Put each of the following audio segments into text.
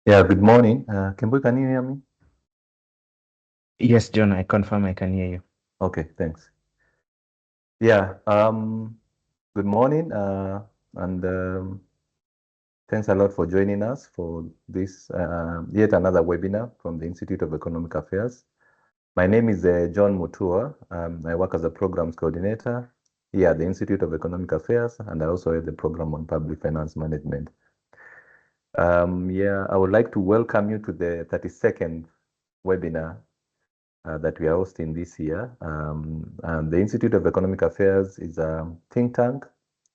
Yeah, good morning. Kimbo, can you hear me? Yes, John, I confirm I can hear you. Okay, thanks. Yeah, good morning, and thanks a lot for joining us for this yet another webinar from the Institute of Economic Affairs. My name is John Mutua. I work as a programs coordinator here at the Institute of Economic Affairs, and I also head the program on public finance management. Yeah, I would like to welcome you to the 32nd webinar that we are hosting this year. And the Institute of Economic Affairs is a think tank.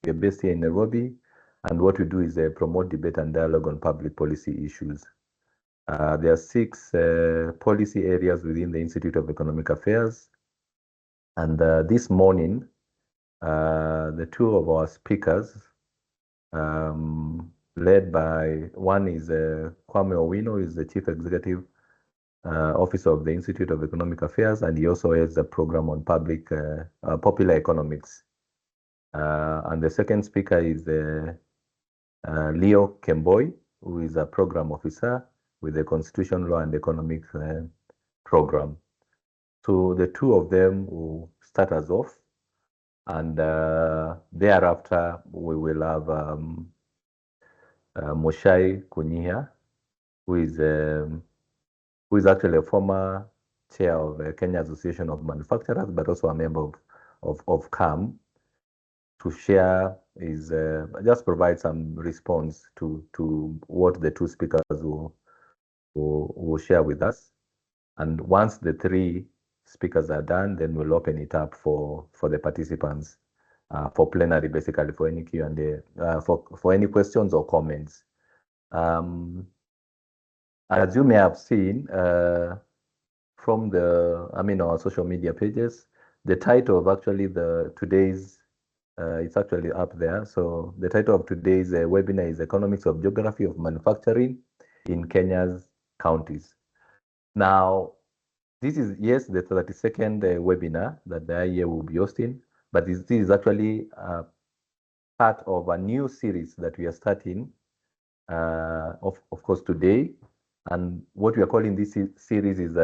We're based here in Nairobi. And what we do is promote debate and dialogue on public policy issues. There are 6 policy areas within the Institute of Economic Affairs. And this morning, the two of our speakers, led by one is Kwame Owino, who is the Chief Executive Officer of the Institute of Economic Affairs, and he also has a program on popular economics. And the second speaker is Leo Kemboi, who is a program officer with the Constitution Law and Economics program. So the two of them will start us off, and thereafter we will have Moshai Kunyiha, who is actually a former chair of the Kenya Association of Manufacturers, but also a member of CAM, to share is just provide some response to what the two speakers will share with us. And once the three speakers are done, then we'll open it up for the participants for plenary, basically for any Q&A, for any questions or comments. As you may have seen from our social media pages, the title of actually today's it's actually up there. So the title of today's webinar is Economics of Geography of Manufacturing in Kenya's Counties. Now, this is, yes, the 32nd webinar that the IEA will be hosting, but this is actually part of a new series that we are starting, of course, today. And what we are calling this series is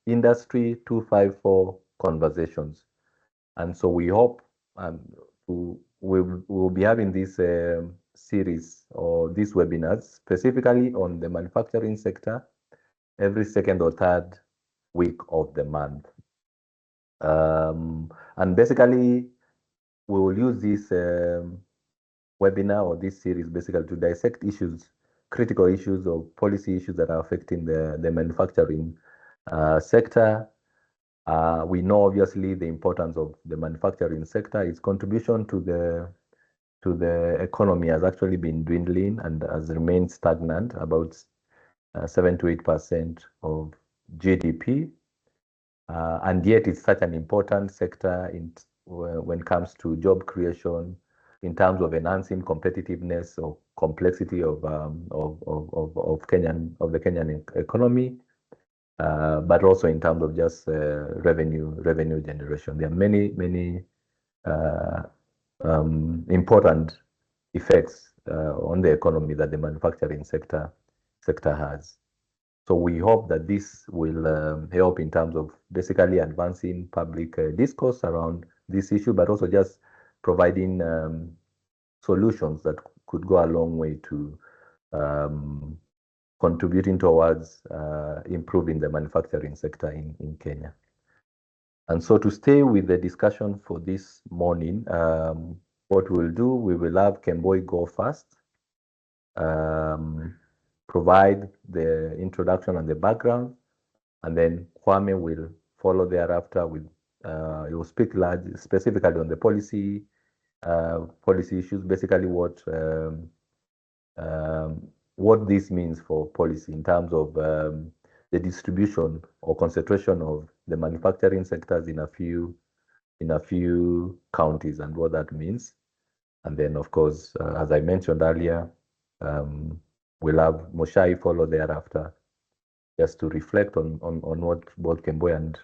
Industry 254 Conversations. And so we hope we'll be having this series or these webinars specifically on the manufacturing sector every second or third week of the month. And basically, we will use this webinar or this series basically to dissect issues, critical issues or policy issues that are affecting the manufacturing sector. We know obviously the importance of the manufacturing sector. Its contribution to the economy has actually been dwindling and has remained stagnant, about 7 to 8% of GDP. And yet it's such an important sector when it comes to job creation, in terms of enhancing competitiveness or complexity of the Kenyan economy, but also in terms of just revenue generation. There are many important effects on the economy that the manufacturing sector has. So we hope that this will help in terms of basically advancing public discourse around this issue, but also just providing solutions that could go a long way to contributing towards improving the manufacturing sector in Kenya. And so to stay with the discussion for this morning, what we'll do, we will have Kemboi go first, provide the introduction and the background, and then Kwame will follow thereafter with, he will speak specifically on the policy issues, basically what this means for policy in terms of the distribution or concentration of the manufacturing sectors in a few counties and what that means. And then, of course, as I mentioned earlier, we'll have Moshai follow thereafter, just to reflect on what both Kemboi and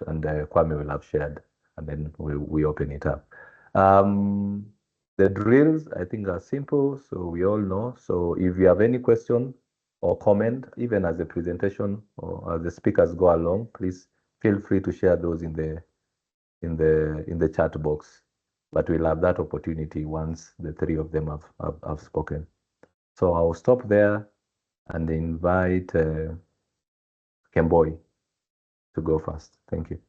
Kwame will have shared, and then we open it up. The drills, I think, are simple, so we all know. So if you have any question, or comment, even as the presentation or as the speakers go along, please feel free to share those in the chat box. But we'll have that opportunity once the three of them have spoken. So I'll stop there and invite Kemboy to go first. Thank you.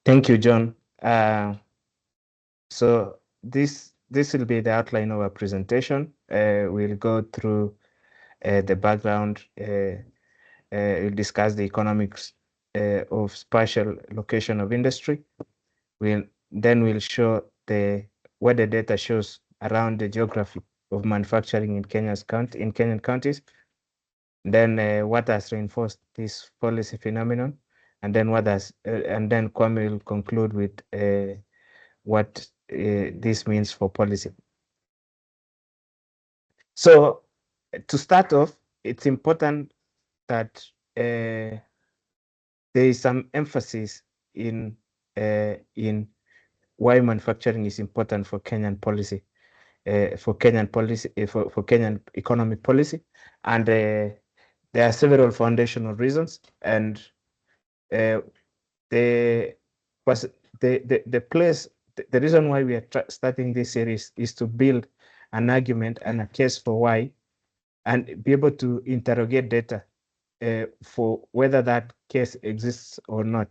Thank you, John. So this will be the outline of our presentation. We'll go through the background. We'll discuss the economics of spatial location of industry. We'll show what the data shows around the geography of manufacturing in Kenyan counties. Then what has reinforced this policy phenomenon, and then Kwame will conclude with what this means for policy. So to start off, it's important that there is some emphasis in why manufacturing is important for Kenyan policy, for Kenyan economic policy, and there are several foundational reasons, and the reason why we are starting this series is to build an argument and a case for why, and be able to interrogate data for whether that case exists or not.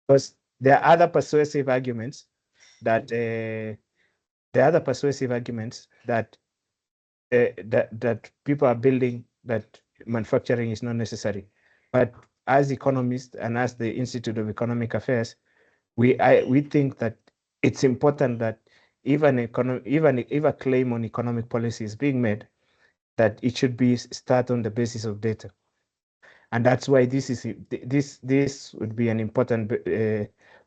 Because there are other persuasive arguments that that people are building, that manufacturing is not necessary. But as economists and as the Institute of Economic Affairs, we think that it's important that even if a claim on economic policy is being made, that it should be start on the basis of data. And that's why this would be an important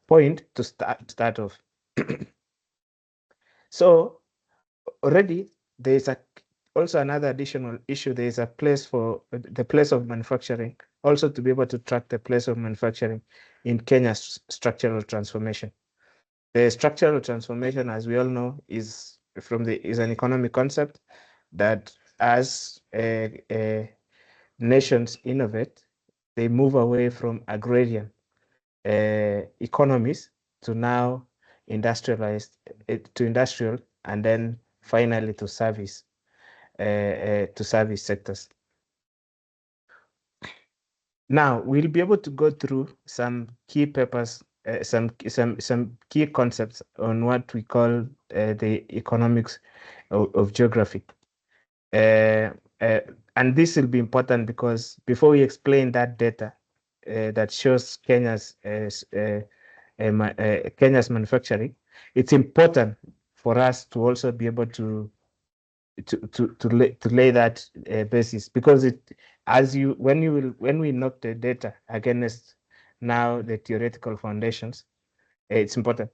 point to start off. So already there is also another additional issue. There is a place for the place of manufacturing, also to be able to track the place of manufacturing in Kenya's structural transformation. The structural transformation, as we all know, is an economic concept that as nations innovate, they move away from agrarian economies to now industrialized, to industrial, and then finally to service sectors. Now we'll be able to go through some key papers, some key concepts on what we call the economics of geography. And this will be important because before we explain that data that shows Kenya's manufacturing, it's important for us to also be able to lay that basis, because when we knock the data against now the theoretical foundations, it's important.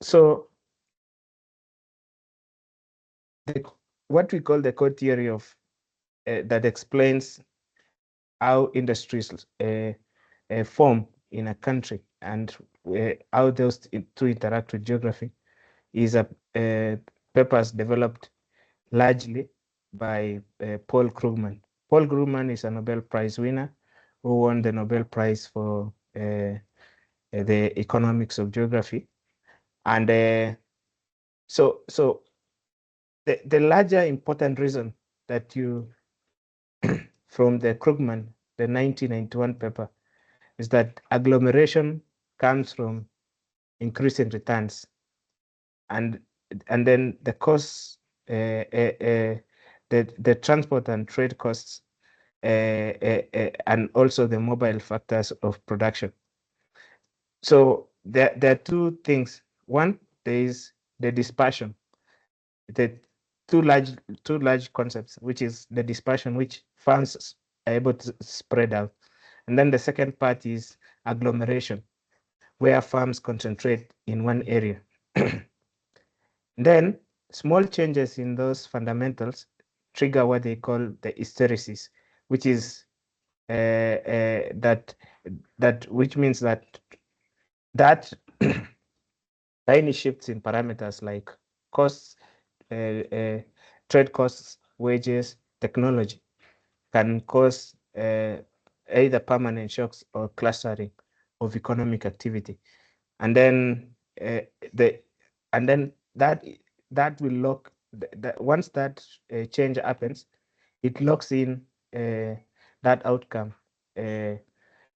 So what we call the core theory of that explains how industries form in a country and how those two interact with geography is a papers developed largely by Paul Krugman. Paul Krugman is a Nobel Prize winner who won the Nobel Prize for the economics of geography. And so the larger important reason that you from the Krugman, the 1991 paper, is that agglomeration comes from increasing returns, and then the costs, the transport and trade costs, and also the mobile factors of production. So there are two things. One, there is the dispersion. The two large concepts, which is the dispersion, which farms are able to spread out. And then the second part is agglomeration, where farms concentrate in one area. Then small changes in those fundamentals trigger what they call the hysteresis, which is which means that tiny shifts in parameters like costs, trade costs, wages, technology can cause either permanent shocks or clustering of economic activity. And then that will lock once that change happens, it locks in that outcome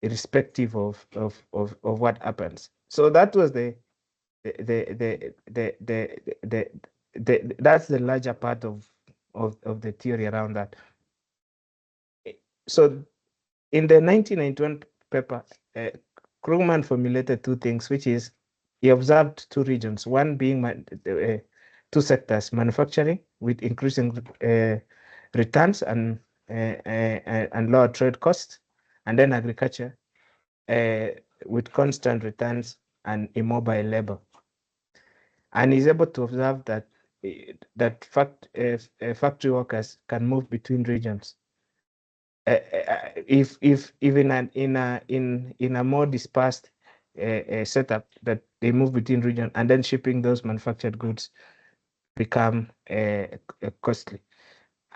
irrespective of what happens. So that was that's the larger part of the theory around that. So in the 1991 paper, Krugman formulated two things, which is he observed two regions, one being two sectors, manufacturing with increasing returns and lower trade costs, and then agriculture with constant returns and immobile labor. And he's able to observe that factory workers can move between regions. If even in a more dispersed setup, that they move between regions, and then shipping those manufactured goods become costly.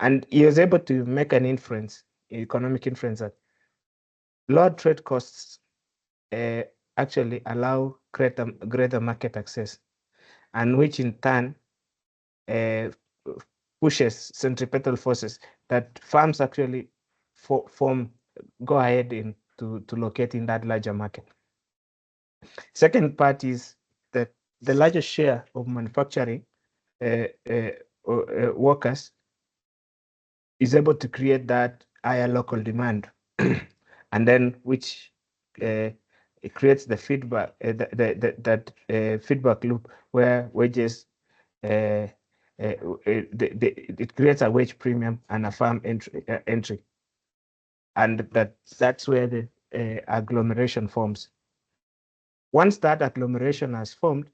And he was able to make an inference, economic inference, that lower trade costs actually allow greater market access, and which in turn pushes centripetal forces that farms actually go ahead to locate in that larger market. Second part is that the larger share of manufacturing workers is able to create that higher local demand, and then which it creates the feedback feedback loop where wages it creates a wage premium and a farm entry, and that's where the agglomeration forms. Once that agglomeration has formed,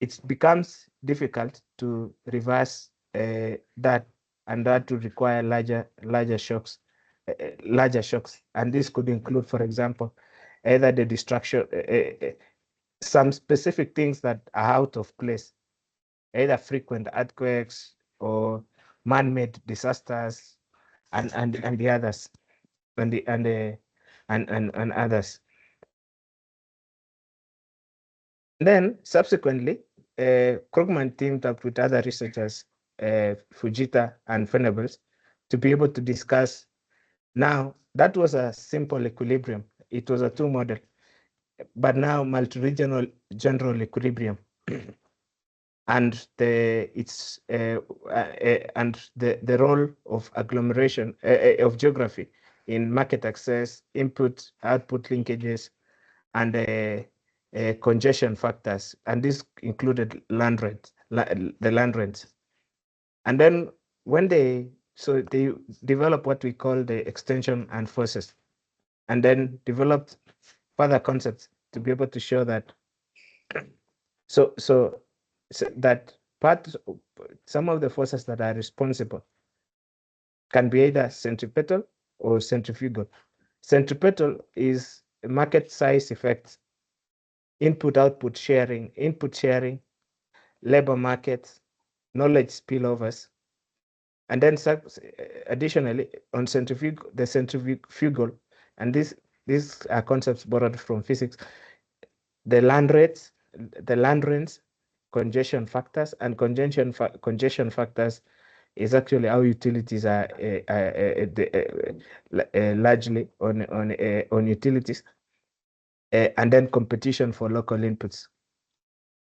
it becomes difficult to reverse that, and that would require larger shocks, and this could include, for example, either the destruction, some specific things that are out of place, either frequent earthquakes or man-made disasters, and the others, and others. Then subsequently, Krugman teamed up with other researchers, Fujita and Venables, to be able to discuss. Now, that was a simple equilibrium. It was a two model, but now multi-regional general equilibrium. And the role of agglomeration of geography in market access, input output linkages, and congestion factors, and this included land rent, the land rents. And then when they developed what we call the extension and forces, and then developed further concepts to be able to show that so that some of the forces that are responsible can be either centripetal or centrifugal. Centripetal is market size effects, input sharing, labor markets, knowledge spillovers, and then additionally on the centrifugal, and these are concepts borrowed from physics, the land rents, congestion factors, and congestion factors is actually how utilities are largely on utilities, and then competition for local inputs.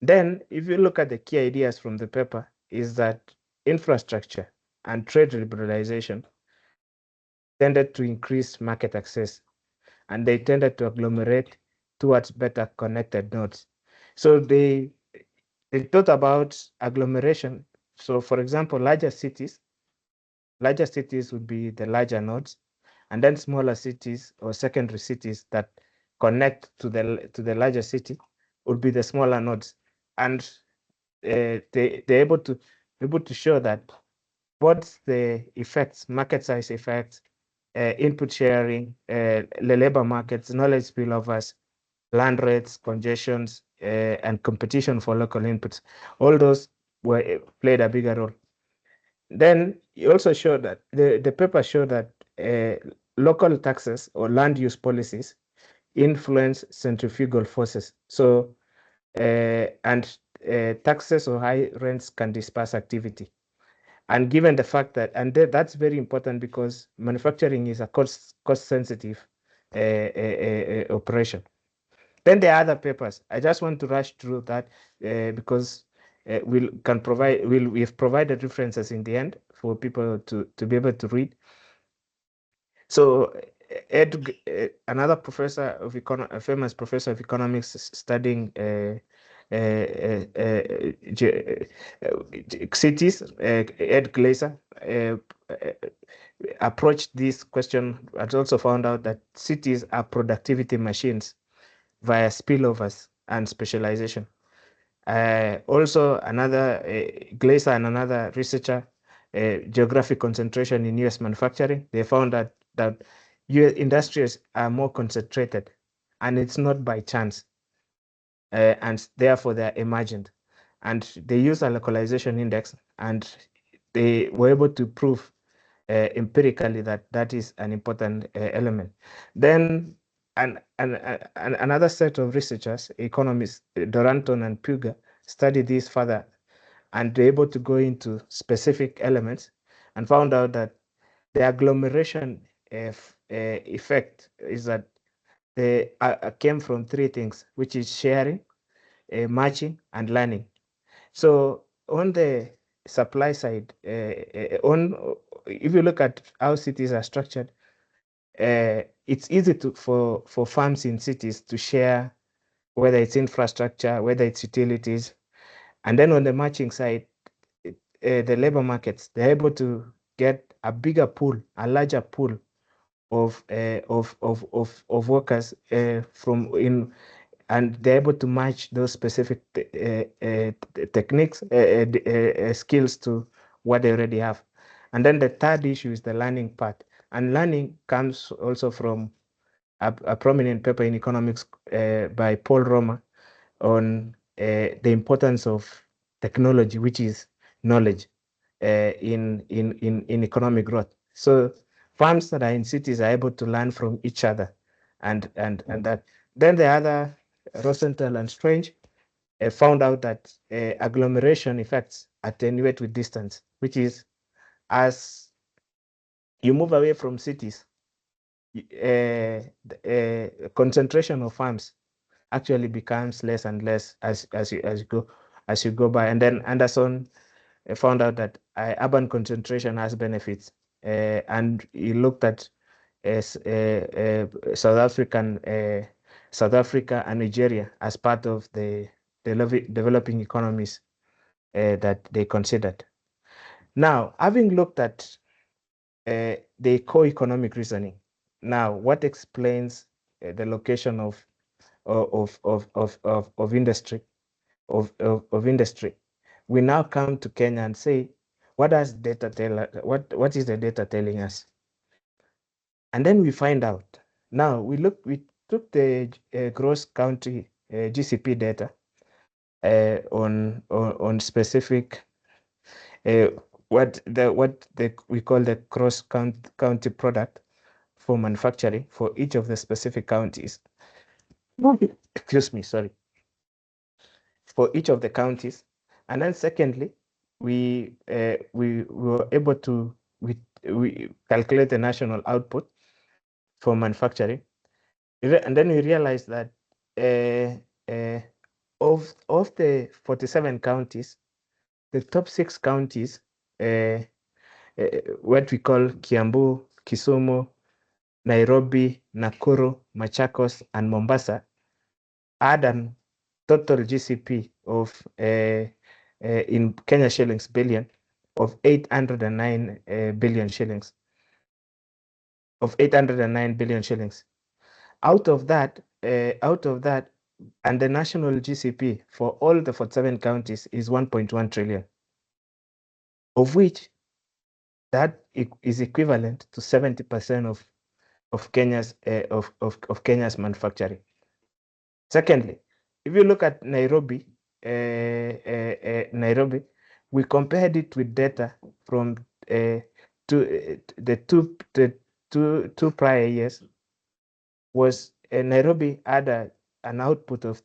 Then, if you look at the key ideas from the paper, is that infrastructure and trade liberalization tended to increase market access, and they tended to agglomerate towards better connected nodes. So they thought about agglomeration. So, for example, larger cities would be the larger nodes, and then smaller cities or secondary cities that connect to the larger city would be the smaller nodes. And they're able to show that what's the effects, market size effects, input sharing, the labor markets, knowledge spillovers, land rates, congestions, and competition for local inputs. All those played a bigger role. Then he also showed that the paper showed that local taxes or land use policies influence centrifugal forces. So taxes or high rents can disperse activity. And given the fact that, and that's very important because manufacturing is a cost sensitive operation. Then there are other papers. I just want to rush through that because we've provided references in the end for people to be able to read. So another professor of a famous professor of economics studying cities, Ed Glaser, approached this question and also found out that cities are productivity machines via spillovers and specialization. Also, another Glaser and another researcher, geographic concentration in U.S. manufacturing, they found that U.S. industries are more concentrated, and it's not by chance, and therefore they're emergent. And they use a localization index, and they were able to prove empirically that that is an important element. Then another set of researchers, economists, Doranton and Puga, studied this further and they're able to go into specific elements and found out that the agglomeration effect is that they came from three things, which is sharing, matching, and learning. So on the supply side, if you look at how cities are structured, it's easy for farms in cities to share, whether it's infrastructure, whether it's utilities. And then on the matching side, the labor markets, they're able to get a bigger pool, a larger pool of workers and they're able to match those specific techniques, skills to what they already have. And then the third issue is the learning part. And learning comes also from a prominent paper in economics by Paul Romer on the importance of technology, which is knowledge in economic growth. So farms that are in cities are able to learn from each other, and that. Then the other, Rosenthal and Strange, found out that agglomeration effects attenuate with distance, which is as you move away from cities, concentration of farms actually becomes less and less as you go by. And then Anderson found out that urban concentration has benefits, and he looked at South Africa and Nigeria as part of the developing economies that they considered. Now, having looked at the co-economic reasoning, now what explains the location of industry of industry? We now come to Kenya and say, what does data tell us? What is the data telling us? And then we find out. Now we took the gross county GCP data on specific what we call the cross county product for manufacturing for each of the specific counties. Excuse me, sorry. For each of the counties, and then secondly, we were able to we calculate the national output for manufacturing, and then we realized that of the 47 counties, the top 6 counties, what we call Kiambu, Kisumu, Nairobi, Nakuru, Machakos, and Mombasa, had an total GCP of in Kenya shillings billion of 809 billion shillings. Out of that, and the national GCP for all the 47 counties is 1.1 trillion, of which that is equivalent to 70% of Kenya's Kenya's manufacturing. Secondly, if you look at Nairobi, we compared it with data from the two prior years. Was Nairobi had an output of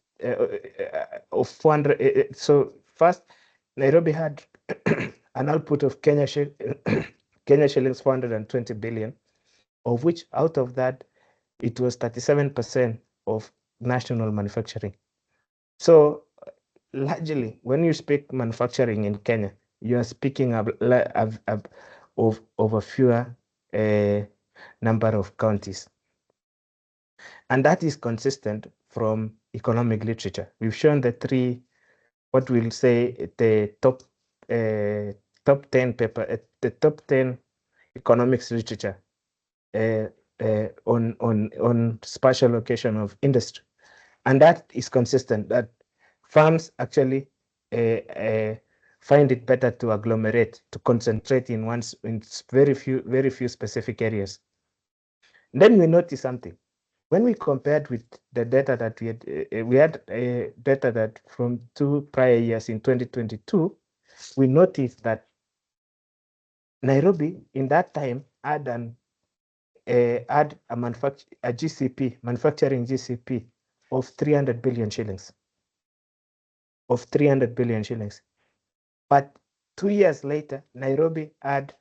400. So first, Nairobi had an output of Kenya shillings 420 billion, of which out of that it was 37% of national manufacturing. So largely, when you speak manufacturing in Kenya, you are speaking of a fewer number of counties. And that is consistent from economic literature. We've shown the three, what we'll say, the top 10 paper, the top 10 economics literature on spatial location of industry. And that is consistent, that farms actually find it better to agglomerate, to concentrate in very few specific areas. Then we notice something. When we compared with the data that we had data that from 2 prior years in 2022, we noticed that Nairobi in that time had a GCP, manufacturing GCP of 300 billion shillings. But 2 years later, Nairobi had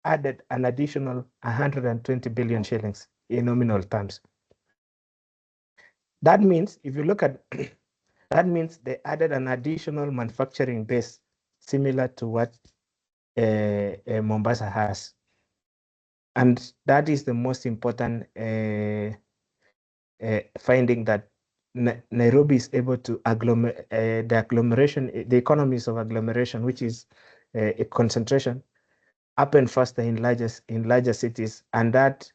added an additional 120 billion shillings in nominal terms. That means, if you look at, that means they added an additional manufacturing base similar to what Mombasa has. And that is the most important finding, that Nairobi is able to the economies of agglomeration, which is a concentration, happen faster in larger cities, and that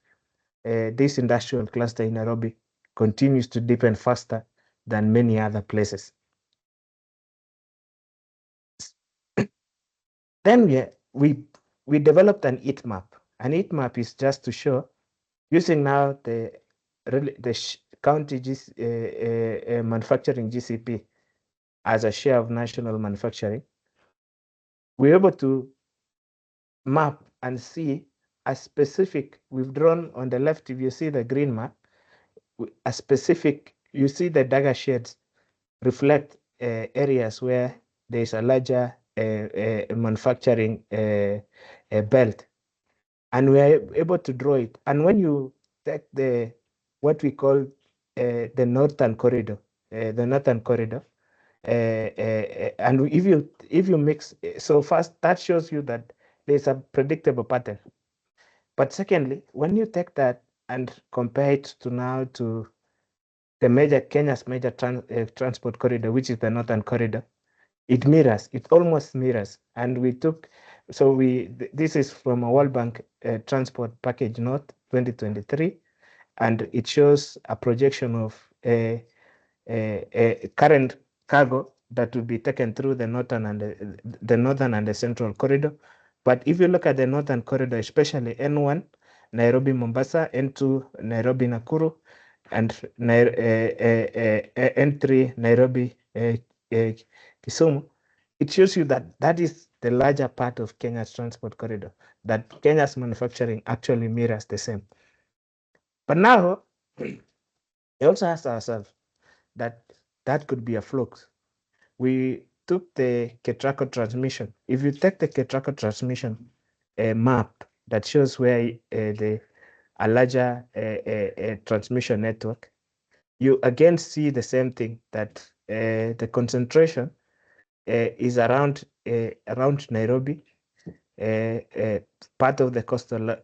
this industrial cluster in Nairobi continues to deepen faster than many other places. Then we developed an heat map. An heat map is just to show, using now the county manufacturing GCP as a share of national manufacturing. We're able to map and see a specific, we've drawn on the left, if you see the green map, a specific, you see the dagger shades reflect areas where there's a larger manufacturing belt, and we are able to draw it. And when you take what we call the northern corridor, and if you mix, so first that shows you that there's a predictable pattern. But secondly, when you take that and compare it to Kenya's major transport corridor, which is the northern corridor, it almost mirrors. And this is from a World Bank Transport Package Note 2023, and it shows a projection of a current cargo that will be taken through the northern and the central corridor. But if you look at the northern corridor, especially N1, Nairobi Mombasa, N2, Nairobi Nakuru, and N3, Nairobi Kisumu, it shows you that is the larger part of Kenya's transport corridor, that Kenya's manufacturing actually mirrors the same. But now, we also asked ourselves that could be a flux. We took the Ketraco transmission. If you take the Ketraco transmission map that shows where a larger transmission network, you again see the same thing, that the concentration is around Nairobi, part of the coastal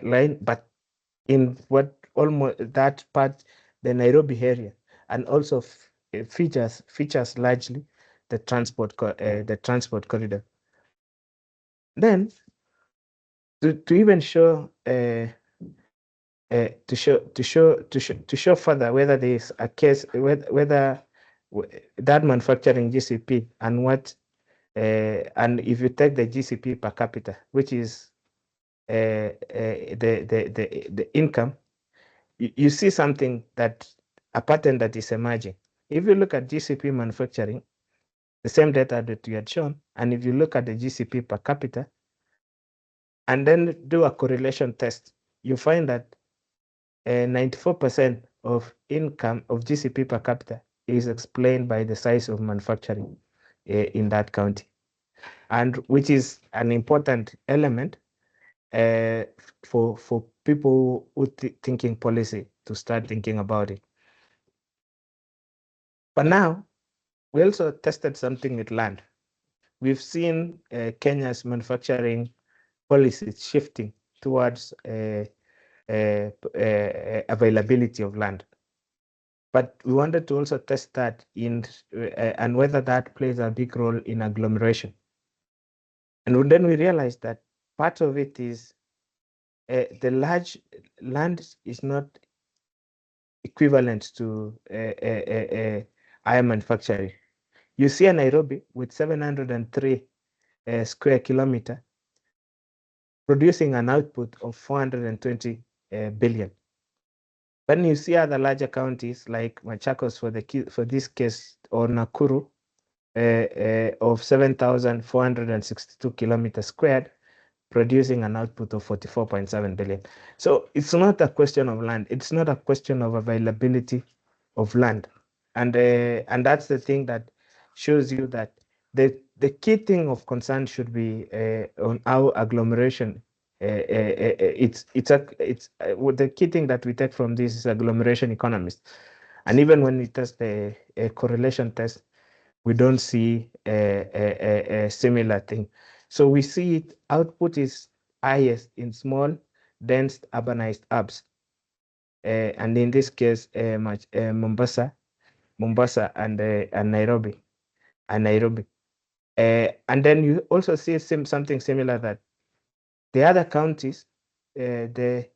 line, but in almost that part, the Nairobi area, and also features largely the transport corridor. Then to even show to show further whether there is a case, whether that manufacturing GCP and and if you take the GCP per capita, which is the income, you see something that a pattern that is emerging. If you look at GCP manufacturing, the same data that you had shown, and if you look at the GCP per capita, and then do a correlation test, you find that 94% of income of GCP per capita is explained by the size of manufacturing in that county, and which is an important element for people who thinking policy to start thinking about it. But now we also tested something with land. We've seen Kenya's manufacturing policies shifting towards availability of land. But we wanted to also test that in and whether that plays a big role in agglomeration. And then we realized that part of it is the large land is not equivalent to iron manufacturing. You see a Nairobi with 703 square kilometer producing an output of 420 billion. When you see other larger counties like Machakos for this case, or Nakuru of 7,462 kilometers squared, producing an output of 44.7 billion. So it's not a question of land. It's not a question of availability of land. And that's the thing that shows you that the key thing of concern should be on how agglomeration. The key thing that we take from this is agglomeration economists. And even when we test a correlation test, we don't see a similar thing. So we see it, output is highest in small, dense, urbanized hubs. And in this case, Mombasa, and Nairobi. And then you also see something similar that the other counties, the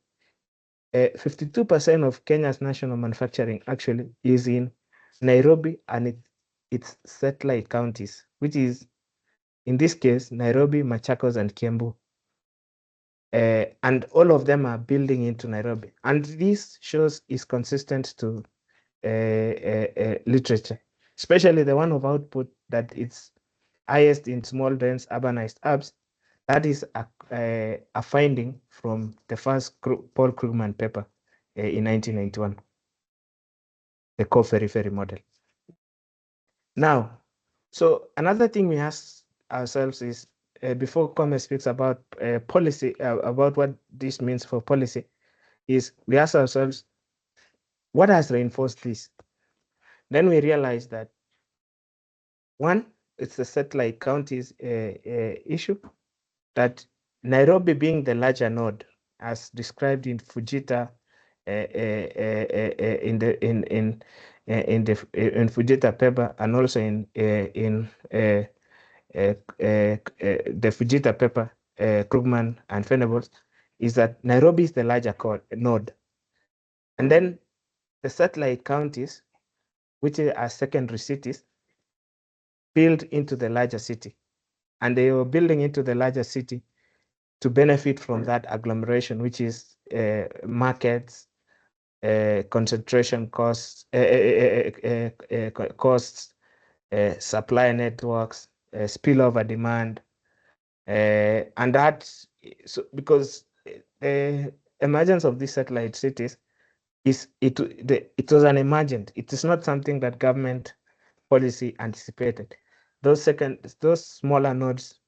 52% of Kenya's national manufacturing actually is in Nairobi and its satellite counties, which is, in this case, Nairobi, Machakos, and Kiambu. And all of them are building into Nairobi. And this shows is consistent to literature, especially the one of output that it's highest in small, dense, urbanized hubs. That is a finding from the first Paul Krugman paper in 1991, the co-periphery model. Now, so another thing we ask ourselves is, before Kome speaks about policy, about what this means for policy, is we ask ourselves, what has reinforced this? Then we realize that, one, it's the satellite counties issue, that Nairobi being the larger node, as described in Fujita, in Fujita paper, and also in the Fujita paper, Krugman and Venables, is that Nairobi is the larger node. And then the satellite counties, which are secondary cities, build into the larger city. And they were building into the larger city to benefit from that agglomeration, which is markets, concentration costs, supply networks, spillover demand, and that, so because the emergence of these satellite cities it was an emergent. It is not something that government policy anticipated. Those smaller nodes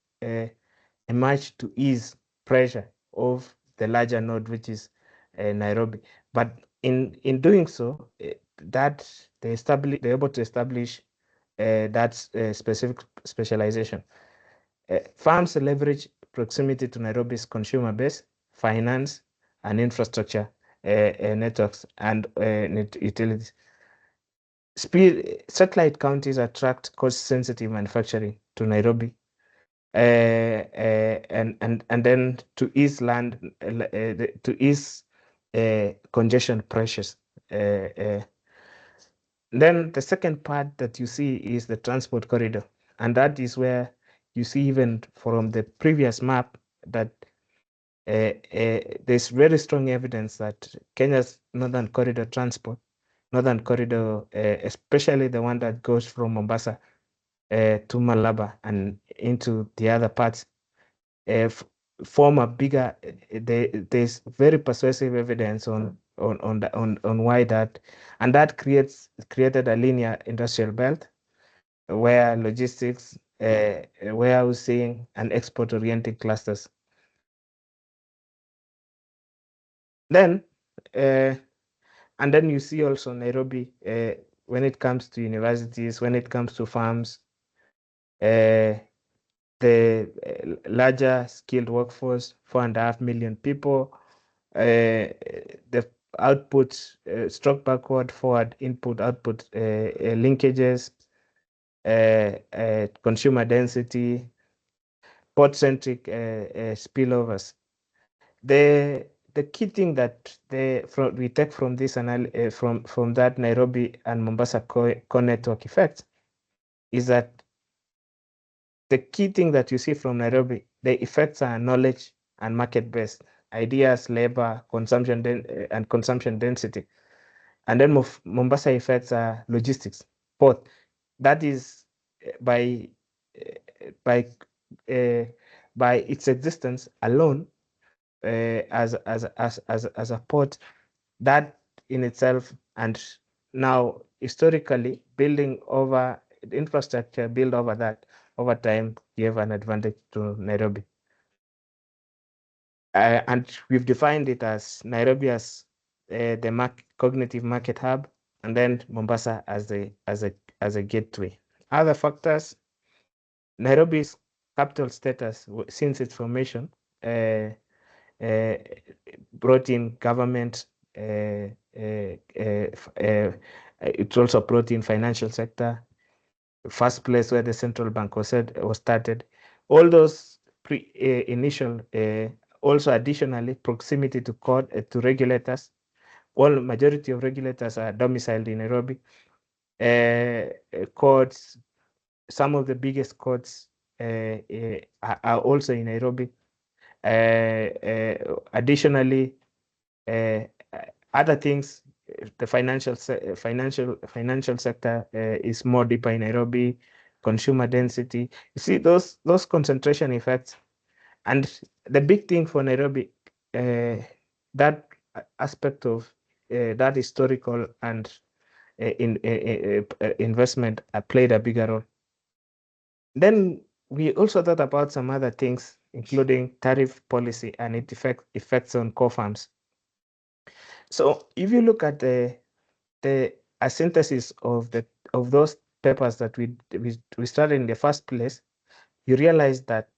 emerged to ease pressure of the larger node, which is Nairobi. But in doing so, that they're able to establish that specific specialization. Farms leverage proximity to Nairobi's consumer base, finance, and infrastructure networks and utilities. Satellite counties attract cost-sensitive manufacturing to Nairobi, and then to ease congestion pressures. Then the second part that you see is the transport corridor, and that is where you see, even from the previous map, that there's very strong evidence that Kenya's Northern Corridor transport northern corridor, especially the one that goes from Mombasa to Malaba and into the other parts, form a bigger. There's very persuasive evidence on why that, and that created a linear industrial belt where logistics, warehousing, and export-oriented clusters. Then, and then you see also Nairobi, when it comes to universities, when it comes to farms, the larger skilled workforce, 4.5 million people, the output, stroke backward, forward, input, output linkages, consumer density, port-centric spillovers. The key thing that we take from this from that Nairobi and Mombasa core network effect is that the key thing that you see from Nairobi, the effects are knowledge and market-based, ideas, labor, and consumption density. And then Mombasa effects are logistics, both. That is by its existence alone, as a port, that in itself, and now historically building over infrastructure built over that over time gave an advantage to Nairobi. And we've defined it as Nairobi as the cognitive market hub, and then Mombasa as a gateway. Other factors: Nairobi's capital status since its formation brought in government. It also brought in financial sector. First place where the central bank was started. All those initial. Also, additionally, proximity to court to regulators. Majority of regulators are domiciled in Nairobi. Courts, some of the biggest courts are also in Nairobi. Additionally, other things, the financial sector is more deeper in Nairobi. Consumer density. You see those concentration effects, and the big thing for Nairobi, that aspect of that historical and investment played a bigger role. Then we also thought about some other things, including tariff policy and its effects on core farms. So if you look at a synthesis of those papers that we started in the first place, you realize that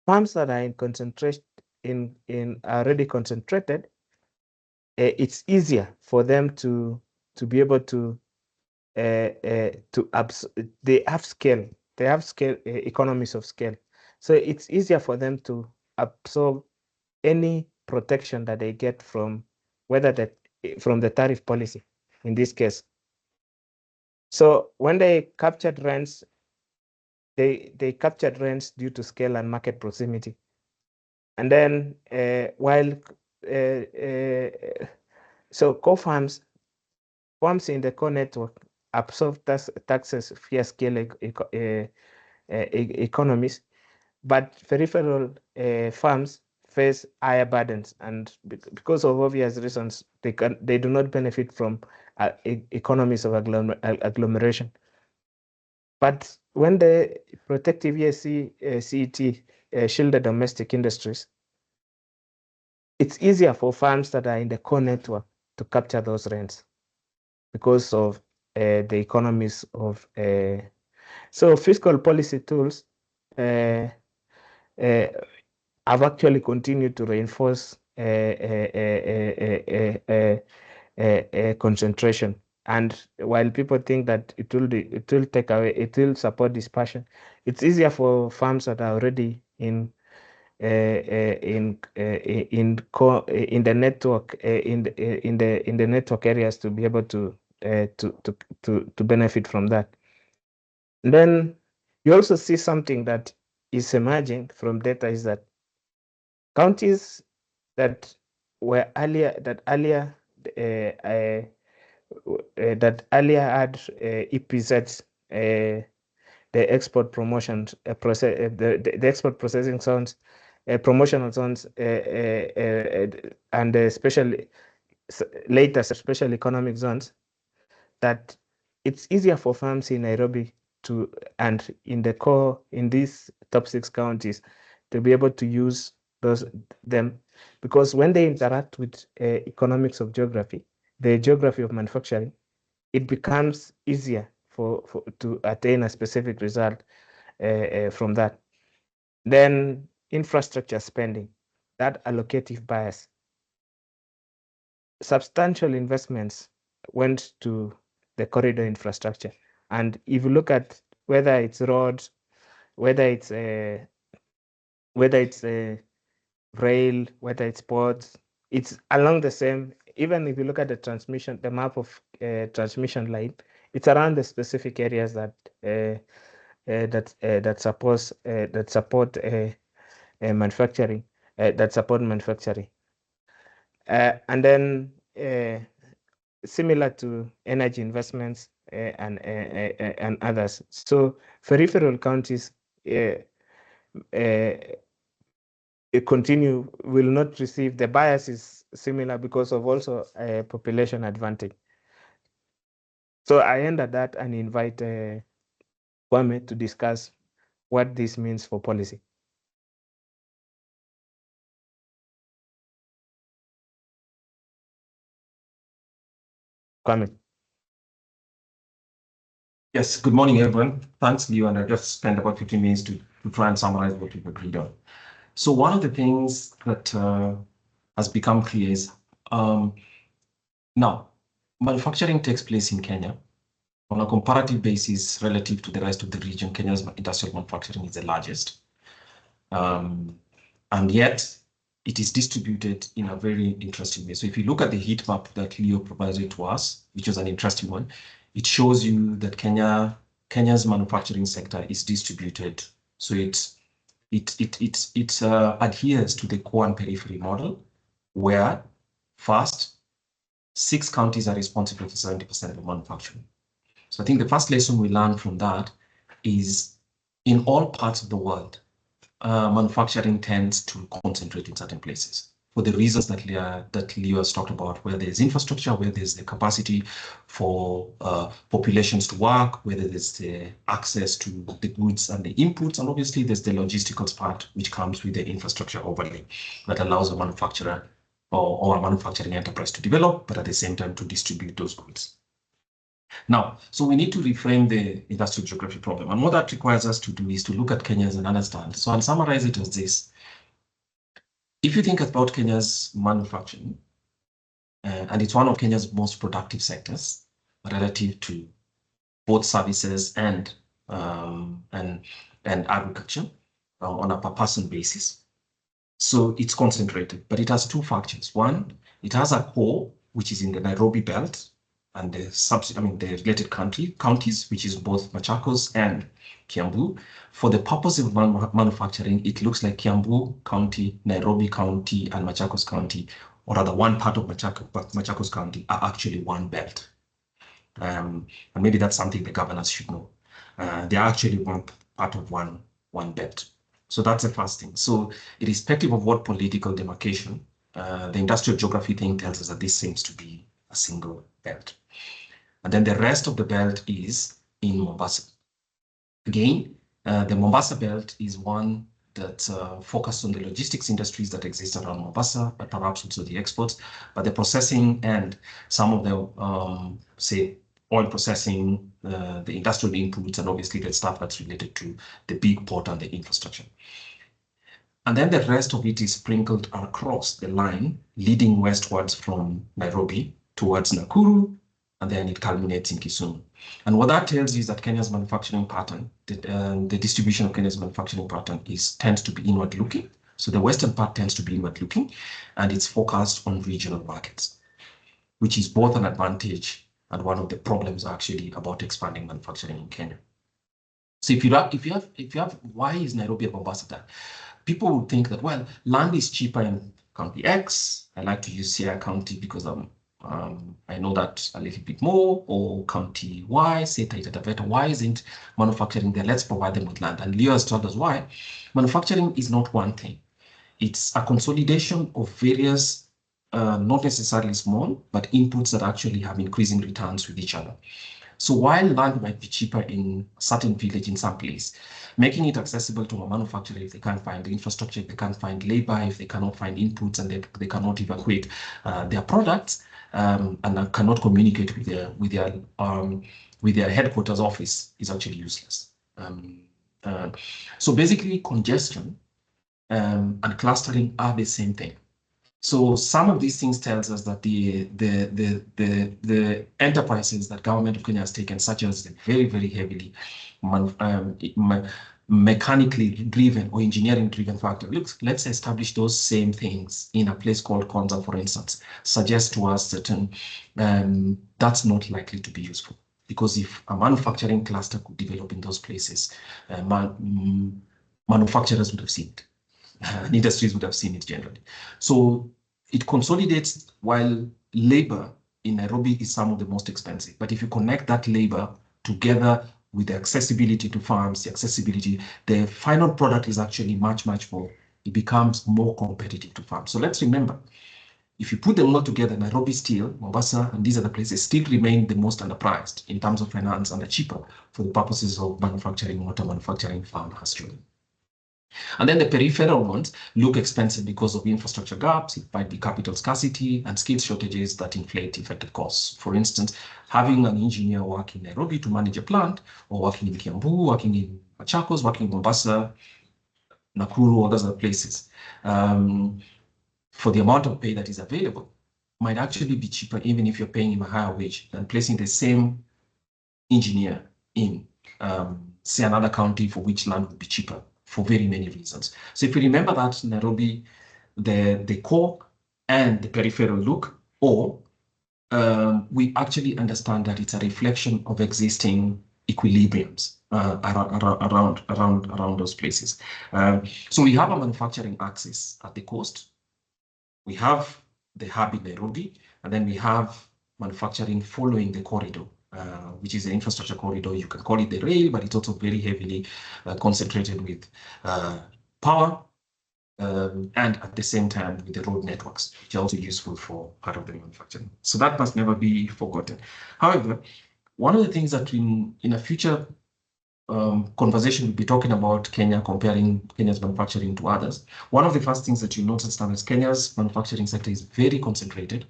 farms that are already concentrated, it's easier for them to be able to they have scale. They have scale, economies of scale. So it's easier for them to absorb any protection that they get from from the tariff policy in this case. So when they captured rents, they captured rents due to scale and market proximity. And then so core farms in the core network absorb taxes via scale economies, but peripheral farms face higher burdens, and because of obvious reasons, they do not benefit from economies of agglomeration. But when the protective ESC CET shielded domestic industries, it's easier for farms that are in the core network to capture those rents because of the economies of. So fiscal policy tools have actually continued to reinforce concentration. And while people think that it will support dispersion, it's easier for farms that are already in the network in the network areas to be able to benefit from that. And then you also see something that is emerging from data is that counties that earlier that earlier had EPZs, the export promotion the export processing zones, promotional zones, and especially later special economic zones, that it's easier for farms in Nairobi to and in these top 6 counties to be able to use them, because when they interact with economics of geography, the geography of manufacturing, it becomes easier to attain a specific result from that. Then infrastructure spending, that allocative bias. Substantial investments went to the corridor infrastructure. And if you look at whether it's roads, whether it's rail, whether it's ports, it's along the same. Even if you look at the map of transmission line, it's around the specific areas that support manufacturing, that support manufacturing, and then similar to energy investments and others. So peripheral counties will not receive. The bias is similar because of also a population advantage. So I end at that and invite Kwame to discuss what this means for policy. Kwame. Yes, good morning, everyone. Thanks, Leo, and I just spent about 15 minutes to try and summarize what we've agreed on. So one of the things that has become clear is now, manufacturing takes place in Kenya. On a comparative basis relative to the rest of the region, Kenya's industrial manufacturing is the largest. And yet, it is distributed in a very interesting way. So if you look at the heat map that Leo provided to us, which was an interesting one, it shows you that Kenya's manufacturing sector is distributed. So it adheres to the core and periphery model, where first, 6 counties are responsible for 70% of manufacturing. So I think the first lesson we learned from that is in all parts of the world, manufacturing tends to concentrate in certain places for the reasons that Leo has talked about, where there's infrastructure, where there's the capacity for populations to work, whether there's the access to the goods and the inputs, and obviously there's the logistical part which comes with the infrastructure overlay that allows a manufacturer or a manufacturing enterprise to develop, but at the same time to distribute those goods. Now, so we need to reframe the industrial geography problem. And what that requires us to do is to look at Kenya and understand. So I'll summarize it as this. If you think about Kenya's manufacturing, and it's one of Kenya's most productive sectors relative to both services and agriculture on a per person basis. So it's concentrated, but it has 2 factors. One, it has a core, which is in the Nairobi belt, and the related counties, which is both Machakos and Kiambu. For the purpose of manufacturing, it looks like Kiambu County, Nairobi County, and Machakos County, or rather one part of Machakos County, are actually one belt. And maybe that's something the governors should know. They are actually one part of one belt. So that's the first thing. So irrespective of what political demarcation, the industrial geography thing tells us that this seems to be a single belt. And then the rest of the belt is in Mombasa. Again, the Mombasa belt is one that focuses on the logistics industries that exist around Mombasa, but perhaps also the exports, but the processing and some of the, say, oil processing, the industrial inputs, and obviously the stuff that's related to the big port and the infrastructure. And then the rest of it is sprinkled across the line, leading westwards from Nairobi towards Nakuru, and then it culminates in Kisumu. And what that tells you is that Kenya's manufacturing pattern, the distribution of Kenya's manufacturing pattern tends to be inward-looking. So the western part tends to be inward-looking, and it's focused on regional markets, which is both an advantage and one of the problems actually about expanding manufacturing in Kenya. So if you have, why is Nairobi and Mombasa that? People would think that, well, land is cheaper in County X. I like to use Siaya County because I'm I know that a little bit more, or County Y, say Taita Taveta, why isn't manufacturing there? Let's provide them with land. And Leo has told us why. Manufacturing is not one thing. It's a consolidation of various, not necessarily small, but inputs that actually have increasing returns with each other. So while land might be cheaper in a certain village in some place, making it accessible to a manufacturer if they can't find the infrastructure, if they can't find labor, if they cannot find inputs, and they cannot evacuate their products, and cannot communicate with their headquarters office, is actually useless. So basically, congestion and clustering are the same thing. So some of these things tells us that the enterprises that government of Kenya has taken, such as the very, very heavily mechanically driven or engineering driven factory, look, let's establish those same things in a place called Konza, for instance, suggests to us that that's not likely to be useful. Because if a manufacturing cluster could develop in those places, manufacturers would have seen it. And industries would have seen it generally. So it consolidates while labor in Nairobi is some of the most expensive. But if you connect that labor together with the accessibility to farms, the final product is actually much, much more, it becomes more competitive to farms. So let's remember, if you put them all together, Nairobi still, Mombasa, and these other places still remain the most underpriced in terms of finance and are cheaper for the purposes of manufacturing, what a manufacturing farm has chosen. And then the peripheral ones look expensive because of infrastructure gaps. It might be capital scarcity and skill shortages that inflate effective costs. For instance, having an engineer work in Nairobi to manage a plant, or working in Kiambu, working in Machakos, working in Mombasa, Nakuru, or those other places, for the amount of pay that is available, might actually be cheaper even if you're paying him a higher wage than placing the same engineer in, say, another county for which land would be cheaper, for very many reasons. So if you remember that Nairobi, the core and the peripheral look, or we actually understand that it's a reflection of existing equilibriums around those places. So we have a manufacturing axis at the coast. We have the hub in Nairobi, and then we have manufacturing following the corridor, which is the infrastructure corridor. You can call it the rail, but it's also very heavily concentrated with power, and at the same time with the road networks, which are also useful for part of the manufacturing. So that must never be forgotten. However, one of the things that in a future conversation, we'll be talking about Kenya, comparing Kenya's manufacturing to others. One of the first things that you notice now is Kenya's manufacturing sector is very concentrated,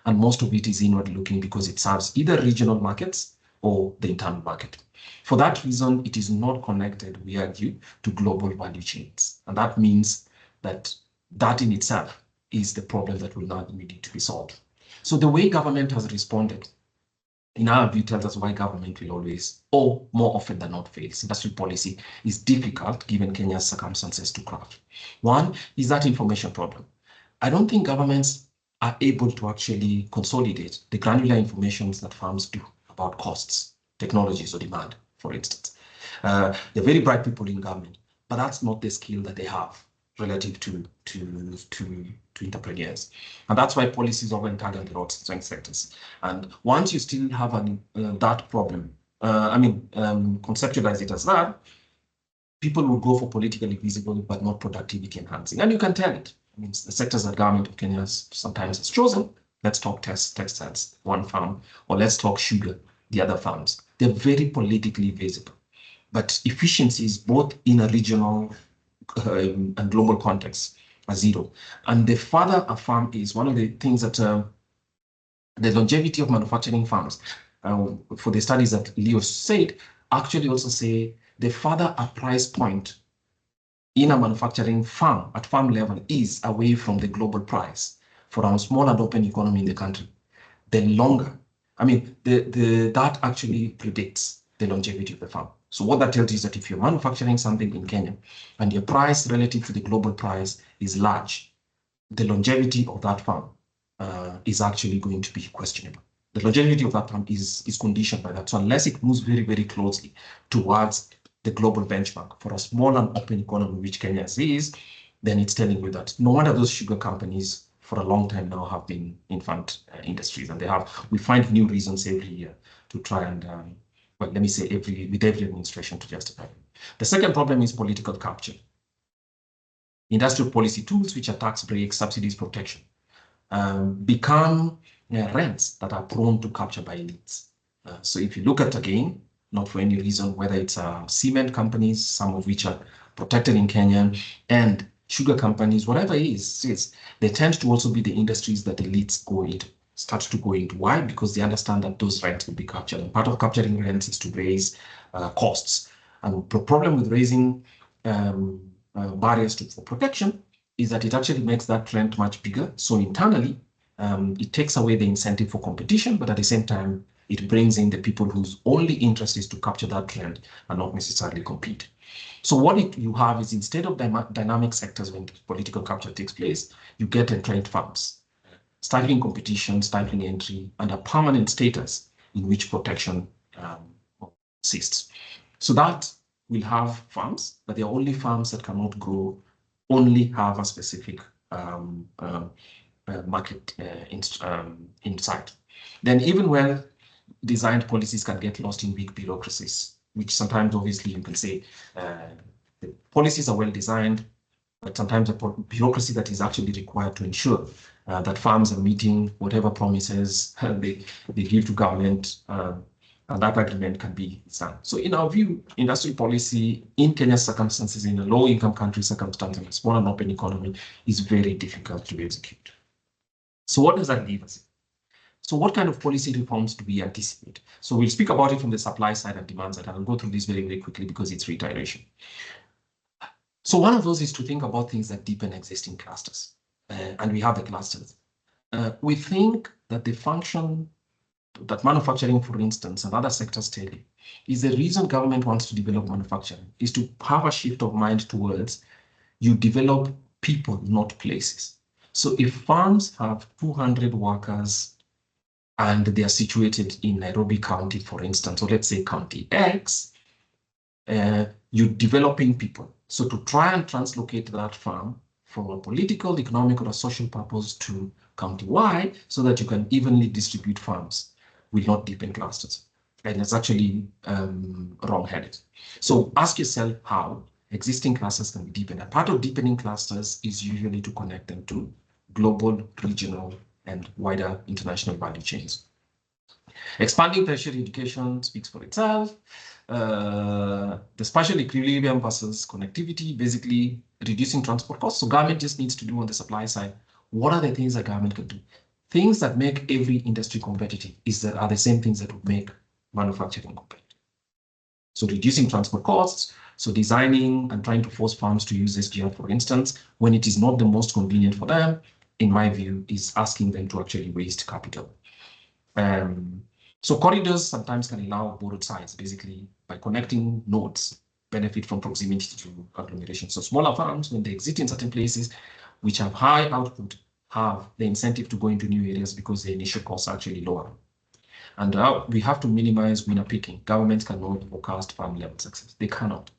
and most of it is inward looking because it serves either regional markets or the internal market. For that reason, it is not connected, we argue, to global value chains. And that means that in itself is the problem that will now need to be solved. So the way government has responded, in our view, tells us why government will always, or more often than not, fails. Industrial policy is difficult given Kenya's circumstances to craft. One is that information problem. I don't think governments are able to actually consolidate the granular information that farms do about costs, technologies, or demand, for instance. They're very bright people in government, but that's not the skill that they have relative to entrepreneurs. And that's why policies often target the road sectors. And once you still have that problem, conceptualize it as that, people will go for politically visible but not productivity enhancing. And you can tell it. I mean, the sectors that government of Kenya sometimes has chosen, let's talk textiles, one farm, or let's talk sugar, the other farms. They're very politically visible. But efficiencies, both in a regional and global context, are zero. And the further a farm is, one of the things that the longevity of manufacturing farms, for the studies that Leo said, actually also say the further a price point in a manufacturing farm at farm level is away from the global price for a small and open economy in the country, the longer, that actually predicts the longevity of the farm. So what that tells you is that if you're manufacturing something in Kenya and your price relative to the global price is large, the longevity of that farm is actually going to be questionable. The longevity of that farm is conditioned by that. So unless it moves very, very closely towards the global benchmark for a small and open economy, which Kenya is, then it's telling you that no wonder those sugar companies for a long time now have been infant industries, and we find new reasons every year to try and, well, let me say with every administration to justify it. The second problem is political capture. Industrial policy tools, which are tax breaks, subsidies, protection, become rents that are prone to capture by elites. So if you look at, again, not for any reason, whether it's cement companies, some of which are protected in Kenya, and sugar companies, whatever it is, they tend to also be the industries that elites start to go into. Why? Because they understand that those rents will be captured. And part of capturing rents is to raise costs. And the problem with raising barriers for protection is that it actually makes that rent much bigger. So internally, it takes away the incentive for competition, but at the same time, it brings in the people whose only interest is to capture that trend and not necessarily compete. So what you have is, instead of dynamic sectors when political capture takes place, you get entrenched farms, stifling competition, stifling entry, and a permanent status in which protection exists. So that will have farms, but they are only farms that cannot grow, only have a specific market insight. Then even well-designed policies can get lost in weak bureaucracies, which sometimes, obviously, you can say the policies are well-designed, but sometimes the bureaucracy that is actually required to ensure that farms are meeting whatever promises they give to government, and that agreement can be signed. So in our view, industry policy in Kenya's circumstances, in a low-income country circumstance, in a small and open economy, is very difficult to execute. So what does that leave us? So what kind of policy reforms do we anticipate? So we'll speak about it from the supply side and demand side, and I'll go through this very, very quickly because it's reiteration. So one of those is to think about things that deepen existing clusters. And we have the clusters. We think that the function that manufacturing, for instance, and other sectors tell you, is the reason government wants to develop manufacturing, is to have a shift of mind towards you develop people, not places. So if farms have 200 workers and they are situated in Nairobi County, for instance, or let's say County X, you're developing people. So to try and translocate that farm from a political, economic, or a social purpose to County Y, so that you can evenly distribute farms, will not deepen clusters. And it's actually wrong-headed. So ask yourself how existing clusters can be deepened. And part of deepening clusters is usually to connect them to global, regional, and wider international value chains. Expanding tertiary education speaks for itself. The spatial equilibrium versus connectivity, basically reducing transport costs. So government just needs to do on the supply side, what are the things that government can do? Things that make every industry competitive are the same things that would make manufacturing competitive. So reducing transport costs, so designing and trying to force farms to use SGR, for instance, when it is not the most convenient for them, in my view, is asking them to actually waste capital. So corridors sometimes can allow both sides, basically, by connecting nodes, benefit from proximity to agglomeration. So smaller farms, when they exist in certain places which have high output, have the incentive to go into new areas because the initial costs are actually lower. And we have to minimize winner picking. Governments cannot forecast farm level success. They cannot.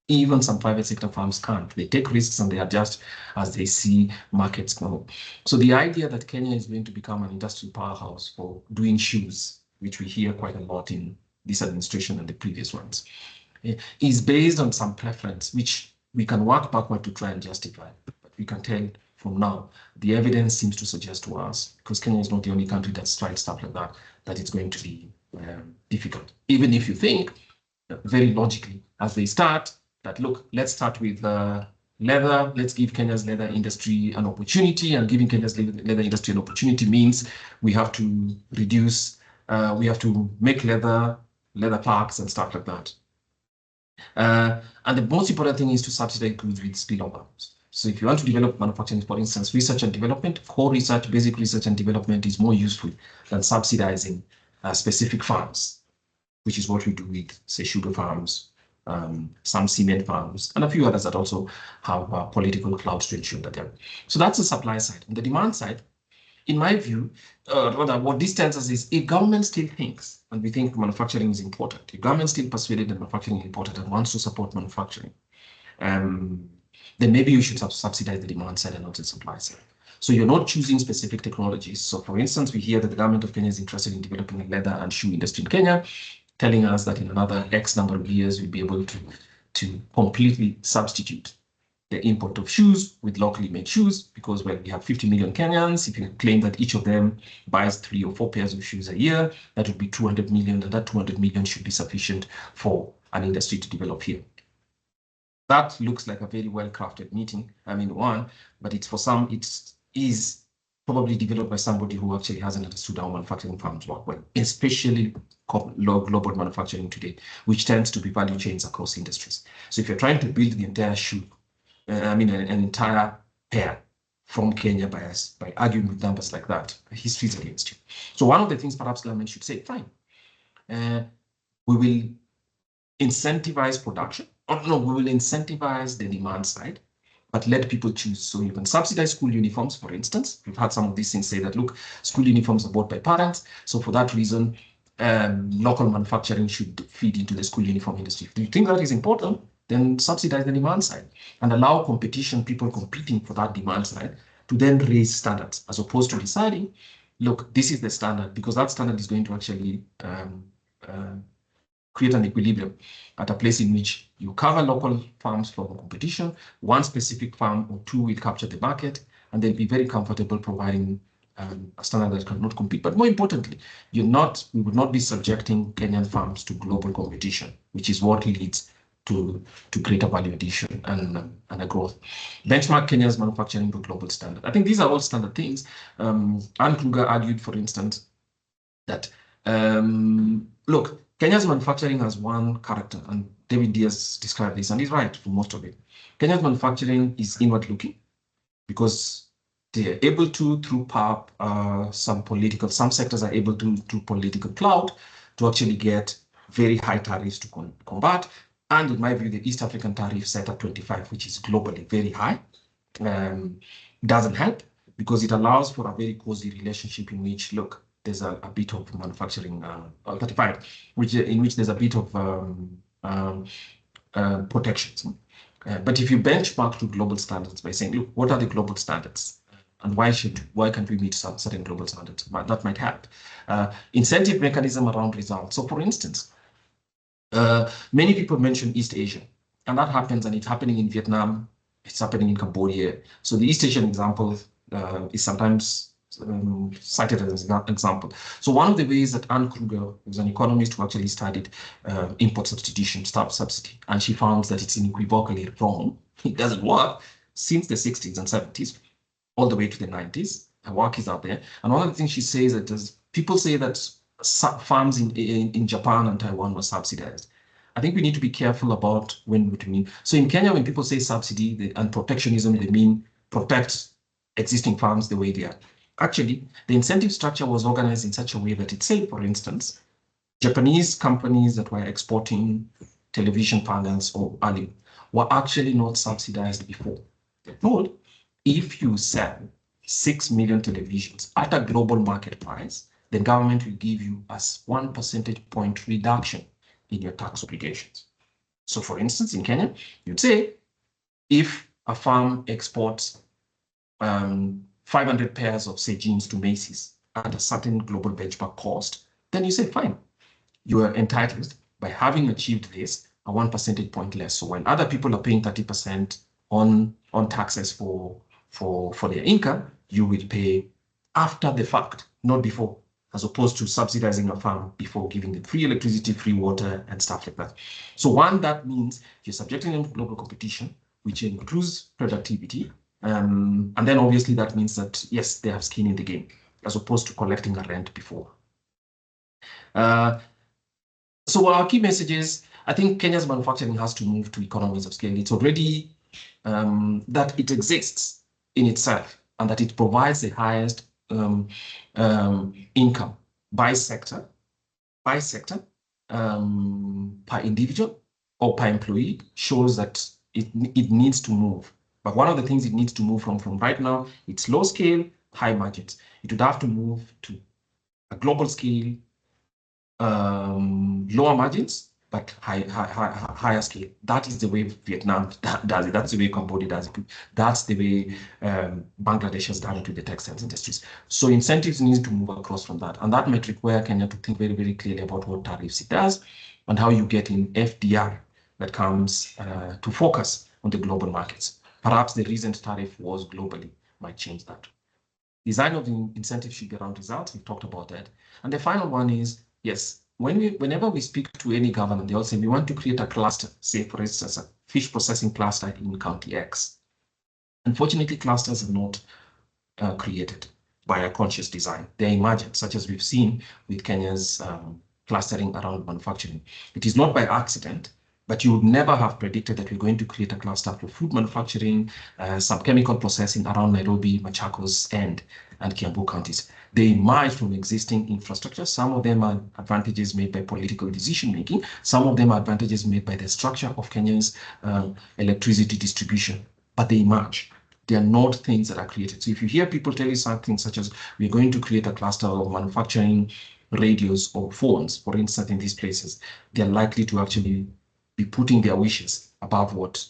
Even some private sector farms can't. They take risks and they adjust as they see markets grow. So the idea that Kenya is going to become an industrial powerhouse for doing shoes, which we hear quite a lot in this administration and the previous ones, is based on some preference, which we can work backward to try and justify. But we can tell from now, the evidence seems to suggest to us, because Kenya is not the only country that's tried stuff like that, that it's going to be difficult. Even if you think, very logically, as they start, that look, let's start with leather, let's give Kenya's leather industry an opportunity, and giving Kenya's leather industry an opportunity means we have to reduce, we have to make leather parks and stuff like that. And the most important thing is to subsidize goods with spillover. So if you want to develop manufacturing, for instance, research and development, core research, basic research and development is more useful than subsidizing specific farms, which is what we do with, say, sugar farms, some cement farms, and a few others that also have political clout to ensure that they're. So that's the supply side. On the demand side, in my view, what this tells us is if government still thinks, and we think manufacturing is important, if government still persuaded that manufacturing is important and wants to support manufacturing, then maybe you should subsidize the demand side and not the supply side. So you're not choosing specific technologies. So for instance, we hear that the government of Kenya is interested in developing a leather and shoe industry in Kenya, telling us that in another X number of years, we'll be able to completely substitute the import of shoes with locally made shoes, because well, we have 50 million Kenyans. If you claim that each of them buys 3 or 4 pairs of shoes a year, that would be 200 million, and that 200 million should be sufficient for an industry to develop here. That looks like a very well-crafted meeting. I mean, but it's for some, it is probably developed by somebody who actually hasn't understood how manufacturing firms work well, especially global manufacturing today, which tends to be value chains across industries. So if you're trying to build the entire shoe, an entire pair from Kenya by arguing with numbers like that, history is against you. So one of the things perhaps government should say, fine, we will incentivize production. Or no, we will incentivize the demand side, but let people choose. So you can subsidize school uniforms, for instance. We've had some of these things say that, look, school uniforms are bought by parents. So for that reason, local manufacturing should feed into the school uniform industry. If you think that is important, then subsidize the demand side and allow competition, people competing for that demand side, to then raise standards, as opposed to deciding, look, this is the standard, because that standard is going to actually create an equilibrium at a place in which you cover local farms from competition, one specific farm or two will capture the market, and they'll be very comfortable providing a standard that cannot compete. But more importantly, we would not be subjecting Kenyan farms to global competition, which is what leads to greater value addition and a growth. Benchmark Kenya's manufacturing to global standard. I think these are all standard things. Anne Kruger argued, for instance, that, look, Kenya's manufacturing has one character, and David Diaz described this, and he's right for most of it. Kenya's manufacturing is inward-looking because they are able to, through some sectors are able to, through political clout, to actually get very high tariffs to combat. And in my view, the East African tariff set at 25, which is globally very high, doesn't help, because it allows for a very cozy relationship in which, look, there's a bit of manufacturing, 35, in which there's a bit of protections. But if you benchmark to global standards by saying, look, what are the global standards? And why can't we meet certain global standards? That might help. Incentive mechanism around results. So for instance, many people mention East Asia, and that happens, and it's happening in Vietnam, it's happening in Cambodia. So the East Asian example is sometimes cited as an example. So one of the ways that Anne Kruger, who's an economist who actually studied import substitution, subsidy, and she found that it's unequivocally wrong. It doesn't work since the 60s and 70s, all the way to the 90s. Her work is out there. And one of the things she says that people say that farms in Japan and Taiwan were subsidized. I think we need to be careful about what we mean. So in Kenya, when people say subsidy and protectionism, they mean protect existing farms the way they are. Actually, the incentive structure was organized in such a way that it said, for instance, Japanese companies that were exporting television panels or anime were actually not subsidized before. They're told, if you sell 6 million televisions at a global market price, the government will give you a 1 percentage point reduction in your tax obligations. So for instance, in Kenya, you'd say, if a farm exports 500 pairs of, say, jeans to Macy's at a certain global benchmark cost, then you say, fine, you are entitled, by having achieved this, a 1 percentage point less. So when other people are paying 30% on taxes for their income, you will pay after the fact, not before, as opposed to subsidizing a farm before giving them free electricity, free water, and stuff like that. So one, that means you're subjecting them to global competition, which includes productivity. And then obviously that means that, yes, they have skin in the game, as opposed to collecting a rent before. So our key message is, I think Kenya's manufacturing has to move to economies of scale. It's already that it exists in itself, and that it provides the highest income by sector, per individual or per employee, shows that it needs to move. But one of the things it needs to move from right now, it's low scale, high margins. It would have to move to a global scale, lower margins, but higher scale. That is the way Vietnam does it. That's the way Cambodia does it. That's the way Bangladesh has done it with the textiles industries. So incentives need to move across from that. And that metric where Kenya to think very, very clearly about what tariffs it does and how you get in FDI that comes to focus on the global markets. Perhaps the recent tariff wars globally might change that. Design of the incentive should be around results. We've talked about that. And the final one is, yes, whenever we speak to any government, they all say we want to create a cluster, say, for instance, a fish processing cluster in County X. Unfortunately, clusters are not created by a conscious design. They're imagined, such as we've seen with Kenya's clustering around manufacturing. It is not by accident, but you would never have predicted that we're going to create a cluster for food manufacturing, some chemical processing around Nairobi, Machakos, and Kiambu counties. They emerge from existing infrastructure. Some of them are advantages made by political decision-making. Some of them are advantages made by the structure of Kenya's electricity distribution, but they emerge. They are not things that are created. So if you hear people tell you something such as we're going to create a cluster of manufacturing radios or phones, for instance, in these places, they're likely to actually be putting their wishes above what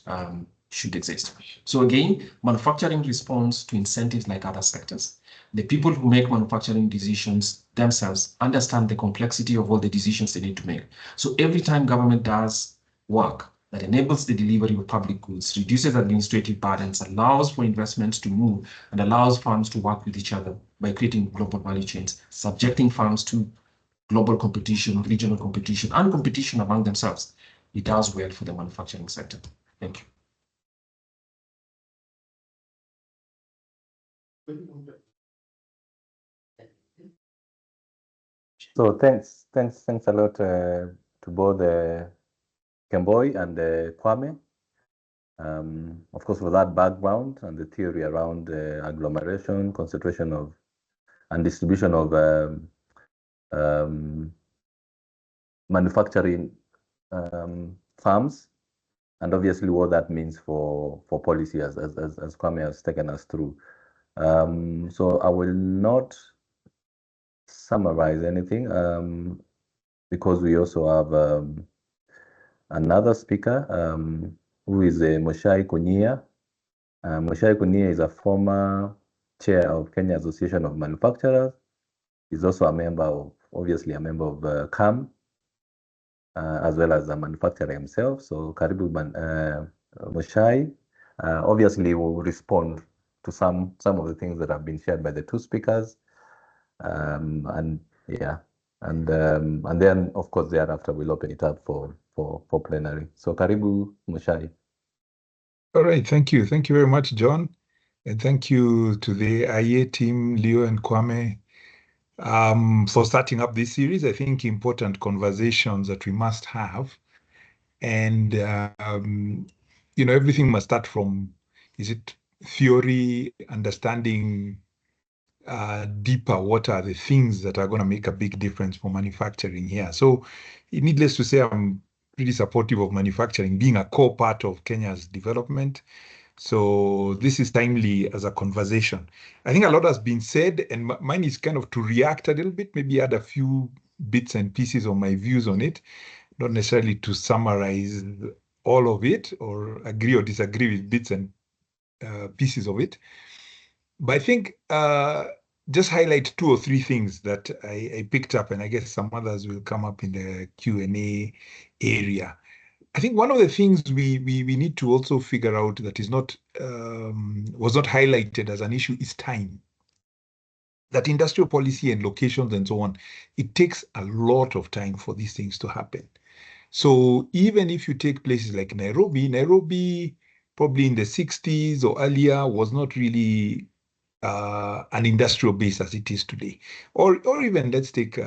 should exist. So again, manufacturing responds to incentives like other sectors. The people who make manufacturing decisions themselves understand the complexity of all the decisions they need to make. So every time government does work that enables the delivery of public goods, reduces administrative burdens, allows for investments to move, and allows firms to work with each other by creating global value chains, subjecting firms to global competition, regional competition, and competition among themselves. It does well for the manufacturing sector. Thank you. So thanks a lot to both Kemboy and Kwame. Of course, for that background and the theory around agglomeration, concentration of, and distribution of manufacturing farms, and obviously what that means for policy as Kwame has taken us through. So I will not summarize anything because we also have another speaker who is Moshai Kunia. Moshai Kunia is a former chair of Kenya Association of Manufacturers. He's also a member of, obviously a member of CAM, as well as a manufacturer himself. So Karibu Moshai. Obviously will respond to some of the things that have been shared by the two speakers. And yeah, and then of course thereafter we'll open it up for plenary. So Karibu Moshai. All right, thank you very much, John, and thank you to the IEA team, Leo and Kwame, for starting up this series. I think important conversations that we must have, and you know, everything must start from, is it theory, understanding deeper what are the things that are going to make a big difference for manufacturing here. So needless to say, I'm really supportive of manufacturing being a core part of Kenya's development. So this is timely as a conversation. I think a lot has been said, and mine is kind of to react a little bit, maybe add a few bits and pieces of my views on it, not necessarily to summarize all of it or agree or disagree with bits and pieces of it. But I think just highlight 2 or 3 things that I picked up, and I guess some others will come up in the Q&A area. I think one of the things we need to also figure out that is not was not highlighted as an issue is time. That industrial policy and locations and so on, it takes a lot of time for these things to happen. So even if you take places like Nairobi probably in the 60s or earlier was not really an industrial base as it is today. Or even let's take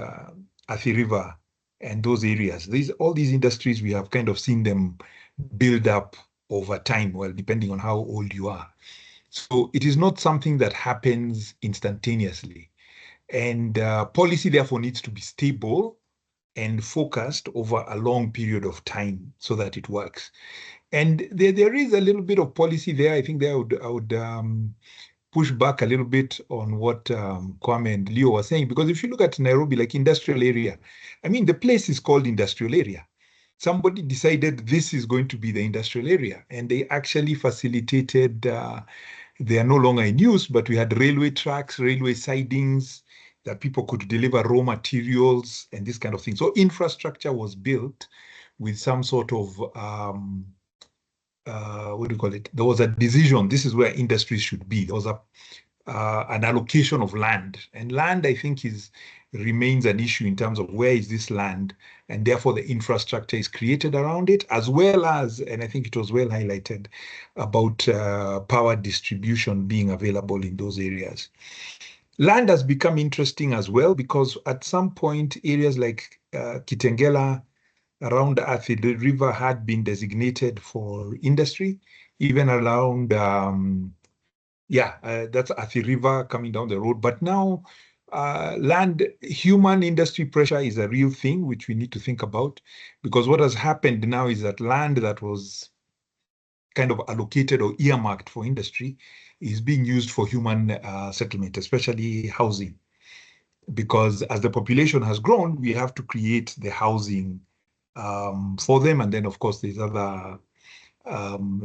Athi River and those areas. All these industries, we have kind of seen them build up over time, well, depending on how old you are. So it is not something that happens instantaneously. And policy, therefore, needs to be stable and focused over a long period of time so that it works. And there is a little bit of policy there. I think there I would push back a little bit on what Kwame and Leo were saying, because if you look at Nairobi, like industrial area, I mean, the place is called industrial area. somebody decided this is going to be the industrial area, and they actually facilitated, they are no longer in use, but we had railway tracks, railway sidings that people could deliver raw materials and this kind of thing. So infrastructure was built with some sort of, what do you call it? There was a decision, this is where industries should be. There was an allocation of land, and land, I think, remains an issue in terms of where is this land, and therefore the infrastructure is created around it, as well as, and I think it was well highlighted, about power distribution being available in those areas. Land has become interesting as well, because at some point areas like Kitengela around Athi River had been designated for industry, even around that's Athi River coming down the road. But now human industry pressure is a real thing, which we need to think about, because what has happened now is that land that was kind of allocated or earmarked for industry is being used for human settlement, especially housing. Because as the population has grown, we have to create the housing for them. And then, of course, there's other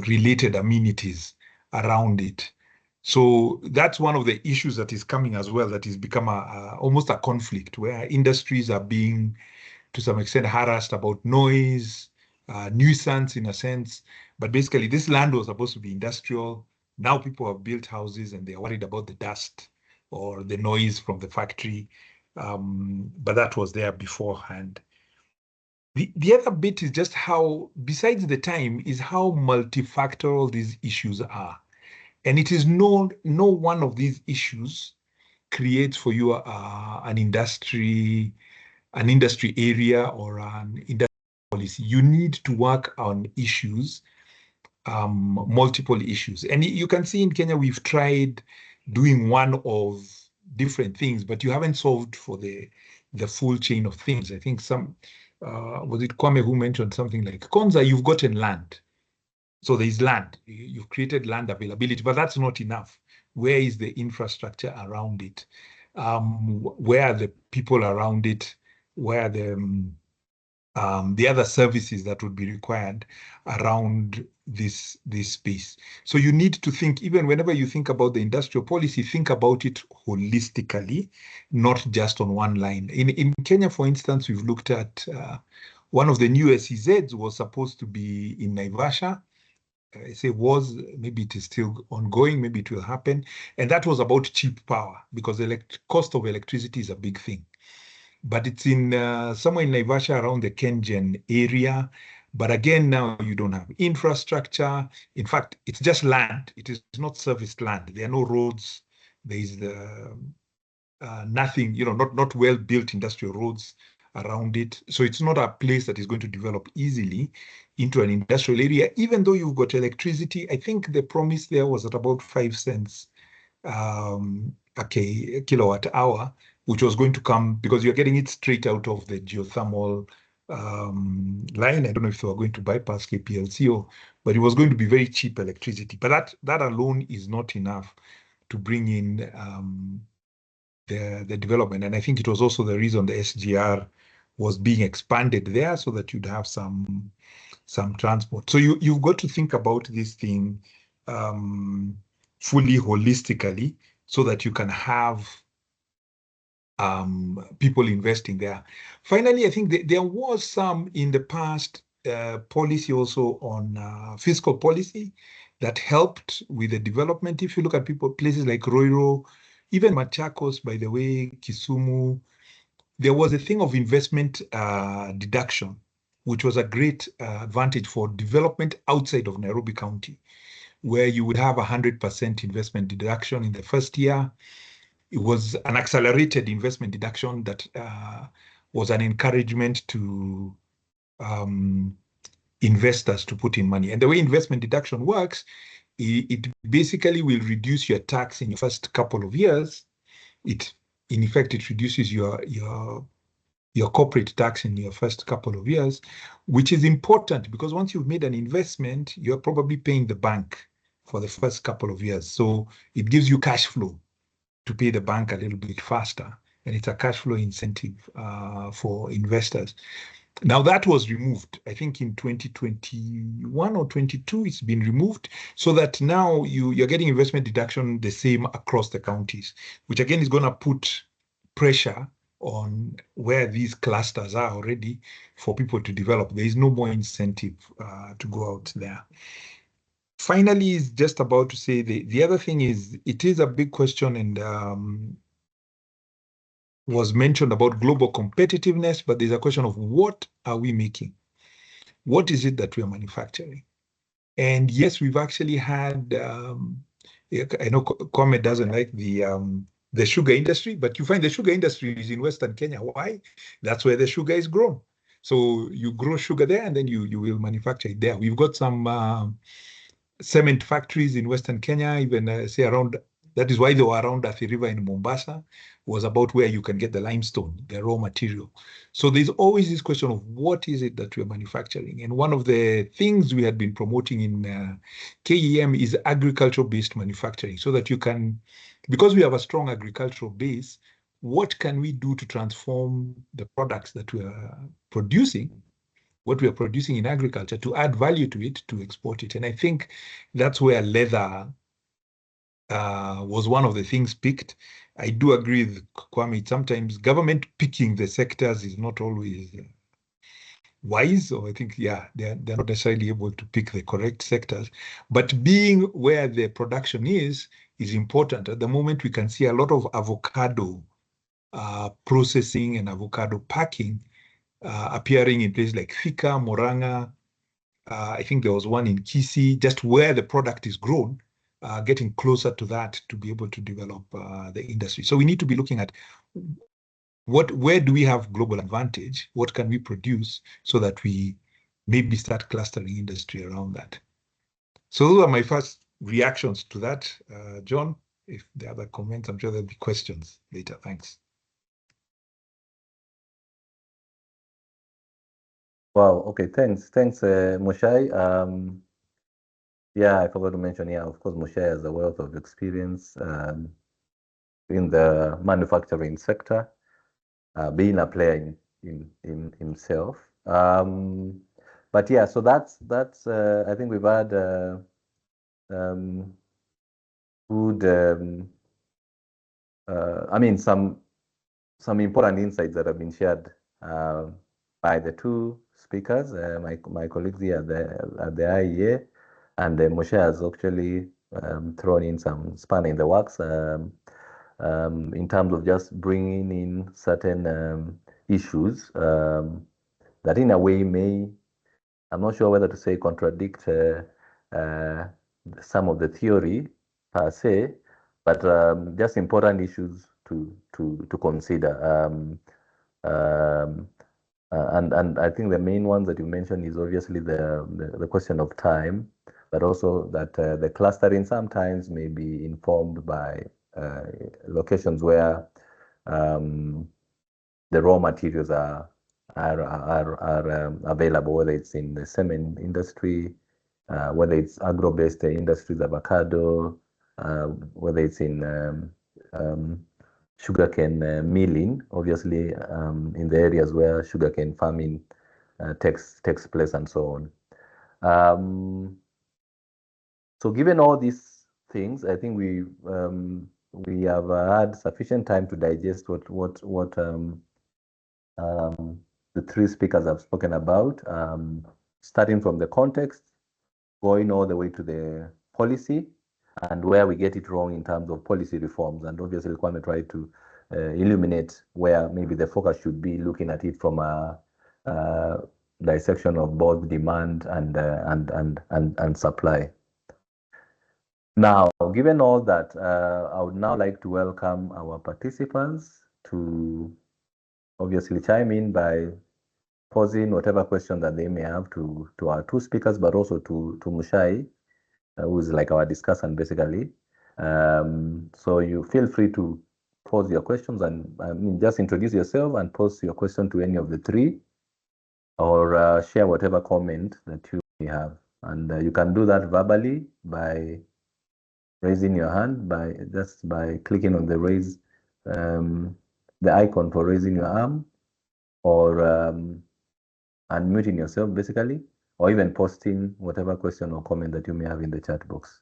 related amenities around it. So that's one of the issues that is coming as well, that is become almost a conflict, where industries are being, to some extent, harassed about noise, nuisance in a sense. But basically, this land was supposed to be industrial. Now people have built houses and they're worried about the dust or the noise from the factory. But that was there beforehand. The other bit is just how, besides the time, is how multifactorial these issues are. And it is no one of these issues creates for you an industry area or an industry policy. You need to work on issues, multiple issues. And you can see in Kenya, we've tried doing one of different things, but you haven't solved for the full chain of things. I think was it Kwame who mentioned something like, Konza, you've gotten land. So there's land, you've created land availability, but that's not enough. Where is the infrastructure around it? Where are the people around it? Where are the other services that would be required around this space? So you need to think, even whenever you think about the industrial policy, think about it holistically, not just on one line. In Kenya, for instance, we've looked at one of the new SEZs was supposed to be in Naivasha. I say was, maybe it is still ongoing, maybe it will happen. And that was about cheap power, because the cost of electricity is a big thing. But it's in somewhere in Naivasha around the Kengen area. But again, now you don't have infrastructure. In fact, it's just land. It is not serviced land. There are no roads. There is nothing, not well-built industrial roads around it. So it's not a place that is going to develop easily into an industrial area, even though you've got electricity. I think the promise there was at about 5 cents a kilowatt hour, which was going to come because you're getting it straight out of the geothermal line. I don't know if they were going to bypass KPLC, but it was going to be very cheap electricity. But that alone is not enough to bring in the development. And I think it was also the reason the SGR was being expanded there, so that you'd have some transport. So you've got to think about this thing fully holistically, so that you can have people investing there. Finally, I think there was some in the past policy also on fiscal policy that helped with the development. If you look at places like Roiro, even Machakos, by the way, Kisumu, there was a thing of investment deduction, which was a great advantage for development outside of Nairobi County, where you would have 100% investment deduction in the first year. It was an accelerated investment deduction that was an encouragement to investors to put in money. And the way investment deduction works, it basically will reduce your tax in your first couple of years. In effect, it reduces your corporate tax in your first couple of years, which is important because once you've made an investment, you're probably paying the bank for the first couple of years. So it gives you cash flow to pay the bank a little bit faster. And it's a cash flow incentive for investors. Now that was removed, I think in 2021 or 22, it's been removed so that now you're getting investment deduction the same across the counties, which again is going to put pressure on where these clusters are already for people to develop. There is no more incentive to go out there. Finally, is just about to say the other thing is it is a big question and was mentioned about global competitiveness, but there's a question of what are we making? What is it that we are manufacturing? And yes, we've actually had, I know Kwame doesn't like the sugar industry, but you find the sugar industry is in Western Kenya. Why? That's where the sugar is grown. So you grow sugar there and then you will manufacture it there. We've got some cement factories in Western Kenya, even say around, that is why they were around Athi River in Mombasa, was about where you can get the limestone, the raw material. So there's always this question of what is it that we're manufacturing? And one of the things we had been promoting in KEM is agricultural-based manufacturing, so that you can, because we have a strong agricultural base, what can we do to transform the products that we are producing, what we are producing in agriculture, to add value to it, to export it? And I think that's where leather was one of the things picked. I do agree with Kwame. Sometimes government picking the sectors is not always wise, or I think, yeah, they're not necessarily able to pick the correct sectors. But being where the production is important. At the moment, we can see a lot of avocado processing and avocado packing appearing in places like Thika, Moranga. I think there was one in Kisii, just where the product is grown, getting closer to that to be able to develop the industry. So we need to be looking at where do we have global advantage? What can we produce so that we maybe start clustering industry around that? So those are my first reactions to that. John, if there are other comments, I'm sure there'll be questions later. Thanks. Wow. Okay. Thanks, Moshai. Yeah, I forgot to mention. Yeah, of course, Moshai has a wealth of experience in the manufacturing sector, being a player in himself. But yeah, so that's I think we've had good. I mean, some important insights that have been shared by the two speakers, my colleagues here at the IEA, and Moshe has actually thrown in some span in the works in terms of just bringing in certain issues that in a way may, I'm not sure whether to say contradict some of the theory per se, but just important issues to consider. And I think the main ones that you mentioned is obviously the question of time, but also that the clustering sometimes may be informed by locations where the raw materials are available, whether it's in the cement industry, whether it's agro-based industries, avocado, whether it's in sugarcane milling, obviously in the areas where sugarcane farming takes place and so on. So given all these things, I think we have had sufficient time to digest what the three speakers have spoken about, starting from the context, going all the way to the policy, and where we get it wrong in terms of policy reforms. And obviously, Kwame tried to illuminate where maybe the focus should be, looking at it from a dissection of both demand and supply. Now, given all that, I would now like to welcome our participants to obviously chime in by posing whatever question that they may have to our two speakers, but also to Mushai, who is like our discussant basically. So you feel free to pose your questions and just introduce yourself and pose your question to any of the three, or share whatever comment that you may have. And you can do that verbally by raising your hand, by clicking on the raise, the icon for raising your arm, or unmuting yourself basically, or even posting whatever question or comment that you may have in the chat box.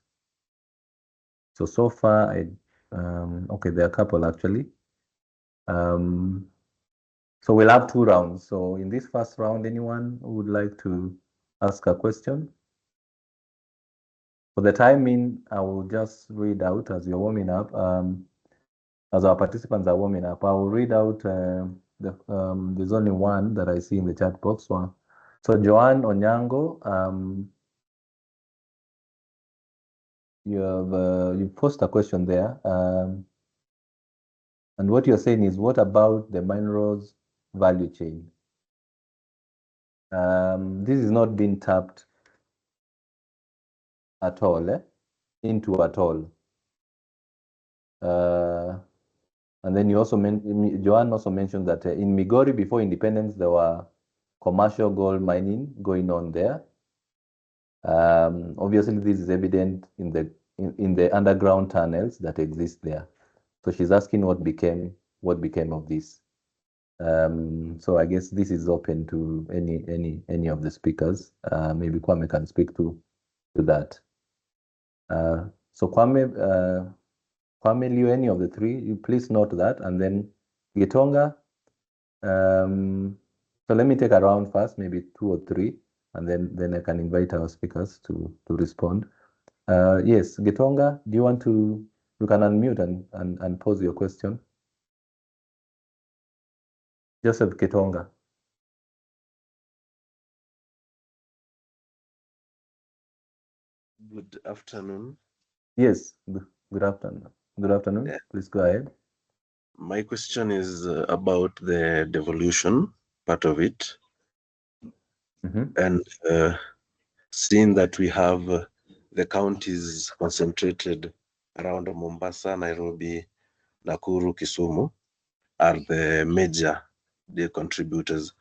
So far, okay, there are a couple actually. So we'll have 2 rounds. So in this first round, anyone who would like to ask a question? For the timing, I will just read out as you're warming up. As our participants are warming up, I will read out there's only one that I see in the chat box. One. So Joanne Onyango, you posed a question there. And what you're saying is, what about the minerals value chain? This is not being tapped at all, into at all. And then you also Joanne also mentioned that in Migori before independence, there were commercial gold mining going on there. Obviously, this is evident in the underground tunnels that exist there. So she's asking what became of this. So I guess this is open to any of the speakers. Maybe Kwame can speak to that. So Kwame, Liu, any of the three, you please note that, and then Gitonga. So let me take a round first, maybe 2 or 3, and then I can invite our speakers to respond. Yes, Gitonga, do you want to? You can unmute and pose your question. Joseph Gitonga. Good afternoon. Yes, good afternoon. Good afternoon. Yeah. Please go ahead. My question is about the devolution part of it. And seeing that we have the counties concentrated around Mombasa, Nairobi, Nakuru, Kisumu are the major contributors.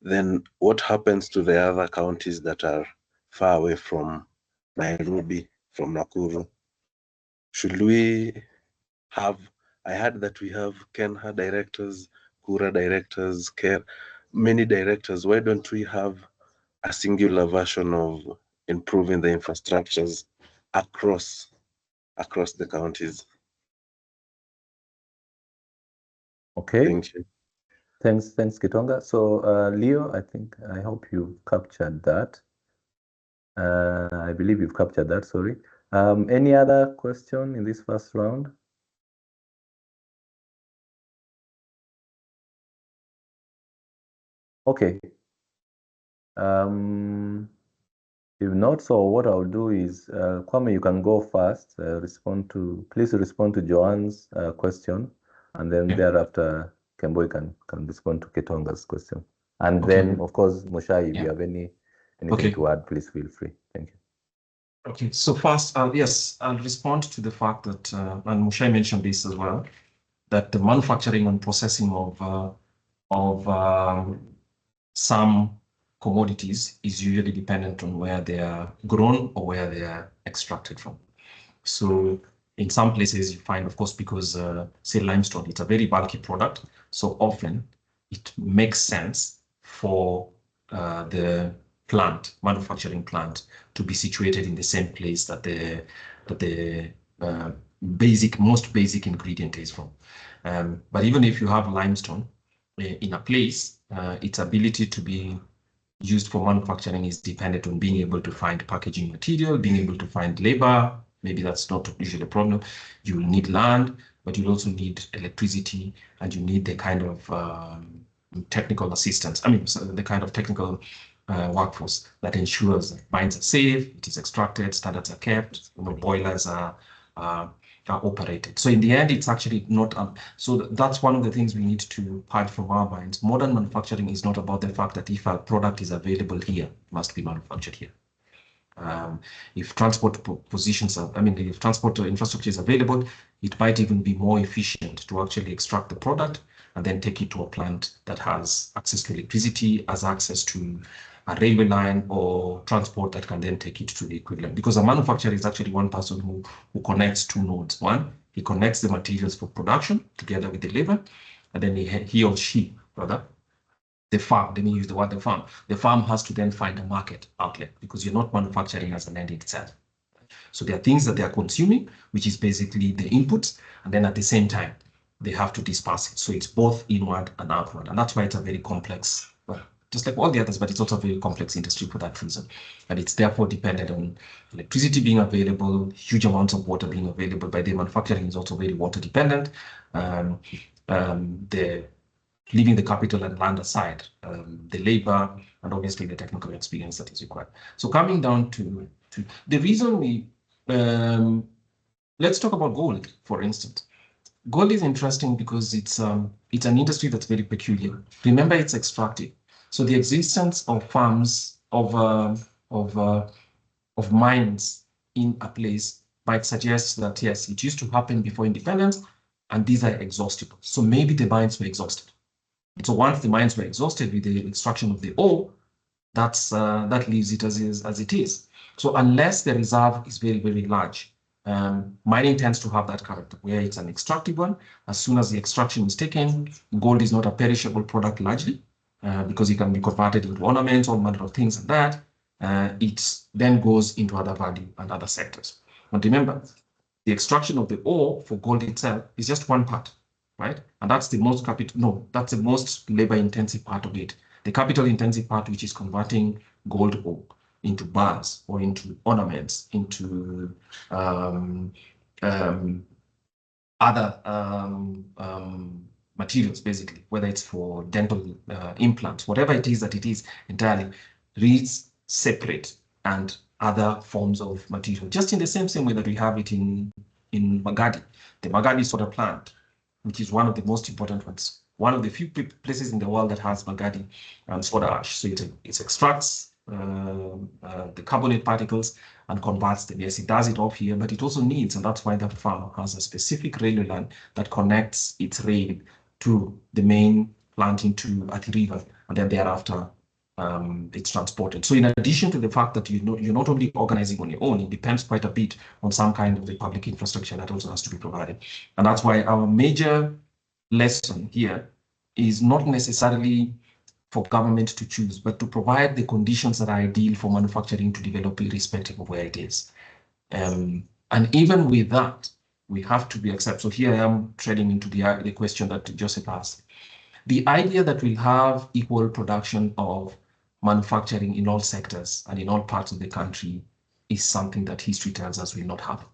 Then what happens to the other counties that are far away from Nairobi, from Nakuru? Should we have, I heard that we have Kenha directors, Kura directors, many directors. Why don't we have a singular version of improving the infrastructures across the counties? Okay. Thank you. Thanks, Gitonga. So Leo, I hope you captured that. I believe you've captured that, sorry. Any other question in this first round? Okay. If not, so what I'll do is, Kwame, you can go first, please respond to Joanne's question, and then thereafter, Kemboi can respond to Ketonga's question. And then, of course, Mushai, if you have anything to add, please feel free. Thank you. Okay, so first, yes, I'll respond to the fact that, and Mushai mentioned this as well, that the manufacturing and processing of some commodities is usually dependent on where they are grown or where they are extracted from. So in some places you find, of course, because say limestone, it's a very bulky product. So often it makes sense for the manufacturing plant to be situated in the same place that the most basic ingredient is from. But even if you have limestone in a place, its ability to be used for manufacturing is dependent on being able to find packaging material, being able to find labor. Maybe that's not usually a problem. You'll need land, but you'll also need electricity, and you need the kind of technical assistance. I mean, so the kind of technical workforce that ensures that mines are safe, it is extracted, standards are kept, boilers are operated. So in the end, it's actually not, so that's one of the things we need to purge from our minds. Modern manufacturing is not about the fact that if a product is available here, it must be manufactured here. If transport if transport infrastructure is available, it might even be more efficient to actually extract the product and then take it to a plant that has access to electricity, has access to a railway line or transport that can then take it to the equivalent. Because a manufacturer is actually one person who connects two nodes. One, he connects the materials for production together with the labor, and then he or she, rather, the farm, let me use the word the farm has to then find a market outlet because you're not manufacturing as an end itself. So there are things that they are consuming, which is basically the inputs, and then at the same time, they have to disperse it. So it's both inward and outward. And that's why it's a very complex, well, just like all the others, but it's also a very complex industry for that reason. And it's therefore dependent on electricity being available, huge amounts of water being available. By the manufacturing is also very water dependent. The leaving the capital and land aside, the labor, and obviously the technical experience that is required. So coming down to the reason we, let's talk about gold, for instance. Gold is interesting because it's an industry that's very peculiar. Remember, it's extractive. So the existence of farms, of mines in a place might suggest that, yes, it used to happen before independence, and these are exhaustible. So maybe the mines were exhausted. So once the mines were exhausted with the extraction of the ore, that leaves it as it is. So unless the reserve is very, very large, mining tends to have that character where it's an extractive one. As soon as the extraction is taken, gold is not a perishable product largely because it can be converted into ornaments, all manner of things, and that it then goes into other value and other sectors. But remember, the extraction of the ore for gold itself is just one part, right? And that's the most that's the most labor-intensive part of it. The capital-intensive part, which is converting gold ore into bars or into ornaments, into other materials, basically, whether it's for dental implants, whatever it is that it is entirely, reads separate and other forms of material, just in the same way that we have it in Magadi. The Magadi soda plant, which is one of the most important ones, one of the few places in the world that has Magadi soda ash. So it extracts the carbonate particles and converts them. Yes, it does it off here, but it also needs, and that's why that farm has a specific railway line that connects its rail to the main plant into Athi River, and then thereafter it's transported. So in addition to the fact that you're not only organizing on your own, it depends quite a bit on some kind of the public infrastructure that also has to be provided. And that's why our major lesson here is not necessarily for government to choose, but to provide the conditions that are ideal for manufacturing to develop irrespective of where it is. And even with that, we have to be accepted. So here I am treading into the question that Joseph asked. The idea that we have equal production of manufacturing in all sectors and in all parts of the country is something that history tells us will not happen.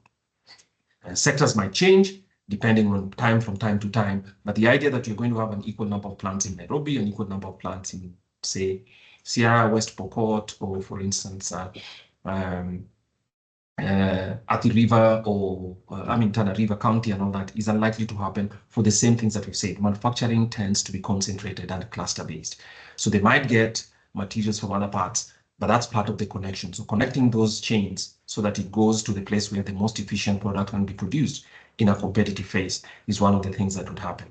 Sectors might change depending on time from time to time, but the idea that you're going to have an equal number of plants in Nairobi, an equal number of plants in, say, Sierra, West Pokot, or for instance, Athi River or Tana River County and all that is unlikely to happen for the same things that we've said. Manufacturing tends to be concentrated and cluster-based. So they might get materials from other parts, but that's part of the connection. So connecting those chains so that it goes to the place where the most efficient product can be produced in a competitive phase is one of the things that would happen.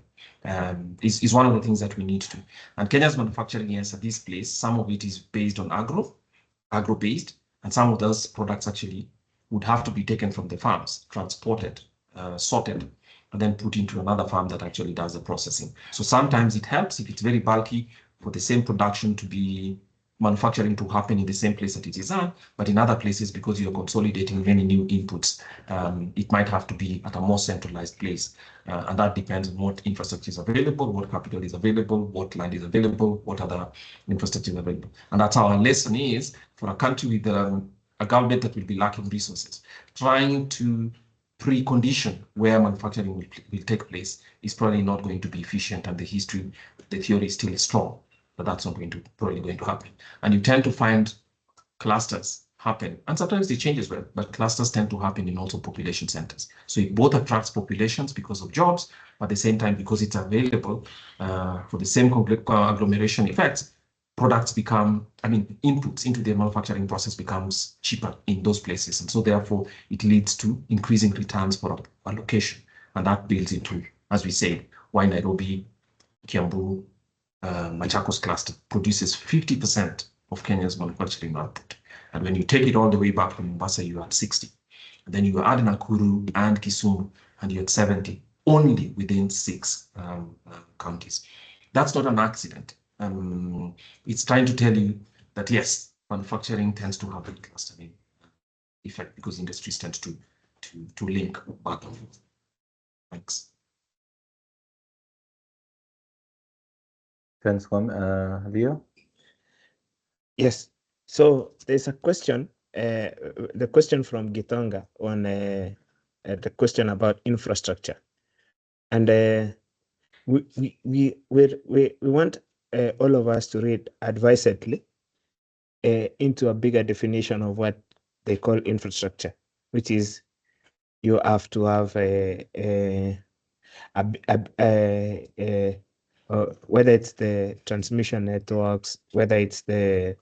Is one of the things that we need to. And Kenya's manufacturing, yes, at this place, some of it is based on agro-based, and some of those products actually would have to be taken from the farms, transported, sorted, and then put into another farm that actually does the processing. So sometimes it helps if it's very bulky for the same production to be manufacturing to happen in the same place that it is at, but in other places, because you're consolidating many new inputs, it might have to be at a more centralized place. And that depends on what infrastructure is available, what capital is available, what land is available, what other infrastructure is available. And that's how our lesson is for a country with a government that will be lacking resources. Trying to precondition where manufacturing will take place is probably not going to be efficient, and the theory is still strong, but that's not probably going to happen. And you tend to find clusters happen, and sometimes they change as well, but clusters tend to happen in also population centers. So it both attracts populations because of jobs, but at the same time, because it's available for the same agglomeration effects, products become, inputs into the manufacturing process becomes cheaper in those places. And so therefore, it leads to increasing returns for a location. And that builds into, as we said, why Nairobi, Kiambu, Machakos cluster produces 50% of Kenya's manufacturing output. And when you take it all the way back from Mombasa, you're at 60. And then you add Nakuru and Kisumu, and you're at 70, only within 6 counties. That's not an accident. it's trying to tell you that yes, manufacturing tends to have a clustering effect because industries tend to link back and forth. Thanks. Thanks, Leo. Yes. So there's a question, the question from Gitonga on the question about infrastructure, and we want all of us to read advisedly into a bigger definition of what they call infrastructure, which is you have to have whether it's the transmission networks, whether it's the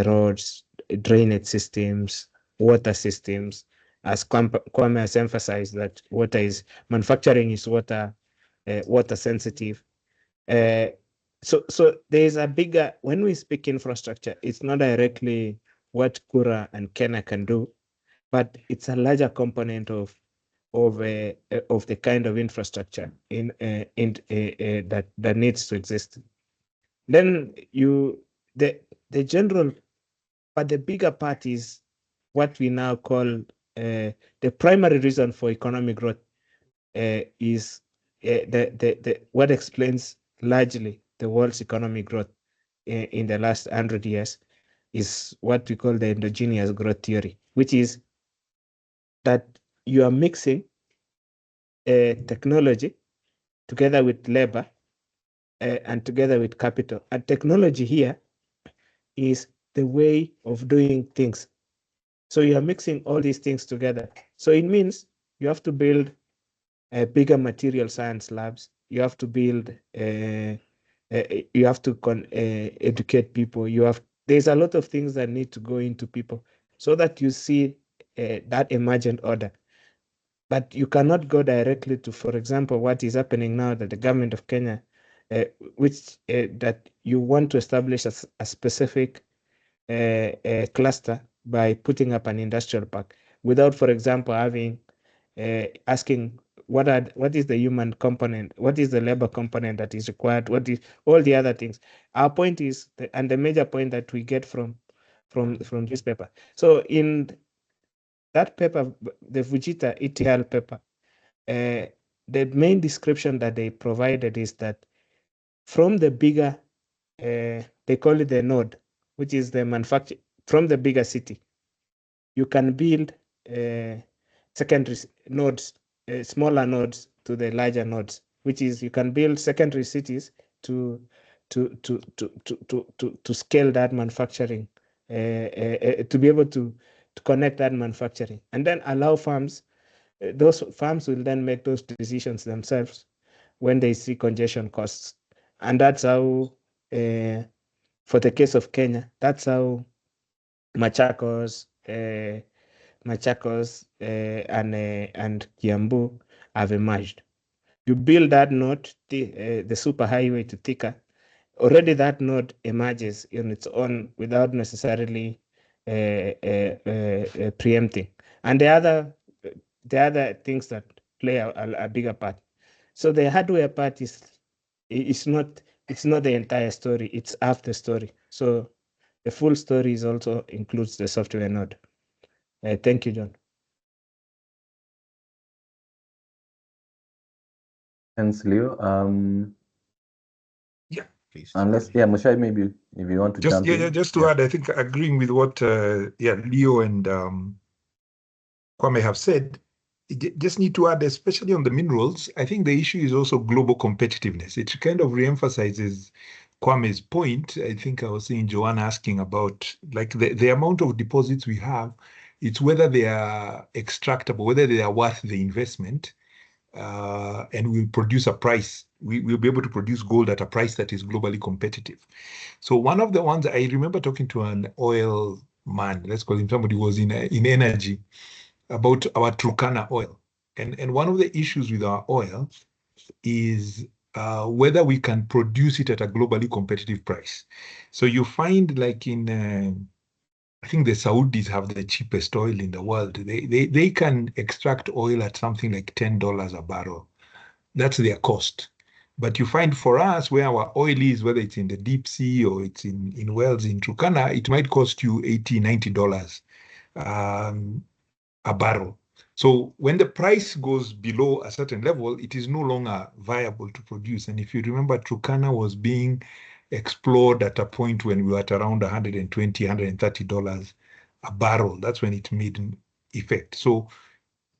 roads, drainage systems, water systems. As Kwame has emphasized, that manufacturing is water sensitive. So there's a bigger, when we speak infrastructure, it's not directly what Kura and Kenya can do, but it's a larger component of the kind of infrastructure that needs to exist. Then the general, but the bigger part is what we now call the primary reason for economic growth is what explains largely the world's economic growth in the last 100 years is what we call the endogenous growth theory, which is that you are mixing technology together with labor and together with capital. And technology here is the way of doing things. So you are mixing all these things together. So it means you have to build bigger material science labs. You have to build, you have to educate people. There's a lot of things that need to go into people so that you see that emergent order. But you cannot go directly to, for example, what is happening now that the government of Kenya, that you want to establish a specific cluster by putting up an industrial park without, for example, having asking what is the human component, what is the labor component that is required, what is all the other things. Our point is, and the major point that we get from this paper. So in that paper, the Fujita ETL paper, the main description that they provided is that from the bigger, they call it the node, which is the manufacture, from the bigger city, you can build secondary nodes, smaller nodes to the larger nodes, which is you can build secondary cities to scale that manufacturing, to be able to connect that manufacturing, and then allow farms. Those farms will then make those decisions themselves when they see congestion costs, and that's how, for the case of Kenya, that's how Machakos, and Kiambu have emerged. You build that node, the superhighway to Thika. Already that node emerges on its own without necessarily preempting. And the other things that play a bigger part. So the hardware part is not the entire story, it's half the story. So the full story is also includes the software node. Thank you, John. Thanks, Leo. Yeah, please. Mushai, maybe if you want to jump in. Just to add, I think agreeing with what Leo and Kwame have said, just need to add, especially on the minerals, I think the issue is also global competitiveness. It kind of reemphasizes Kwame's point. I think I was seeing Joanne asking about like the amount of deposits we have. It's whether they are extractable, whether they are worth the investment, and will produce a price. We'll be able to produce gold at a price that is globally competitive. So one of the ones I remember talking to an oil man, let's call him somebody who was in energy, about our Turkana oil. And one of the issues with our oil is whether we can produce it at a globally competitive price. So you find like in, I think the Saudis have the cheapest oil in the world. They can extract oil at something like $10 a barrel. That's their cost. But you find for us where our oil is, whether it's in the deep sea or it's in wells in Turkana, it might cost you $80, $90 a barrel. So when the price goes below a certain level, it is no longer viable to produce. And if you remember, Turkana was being explored at a point when we were at around $120, $130 a barrel. That's when it made effect. So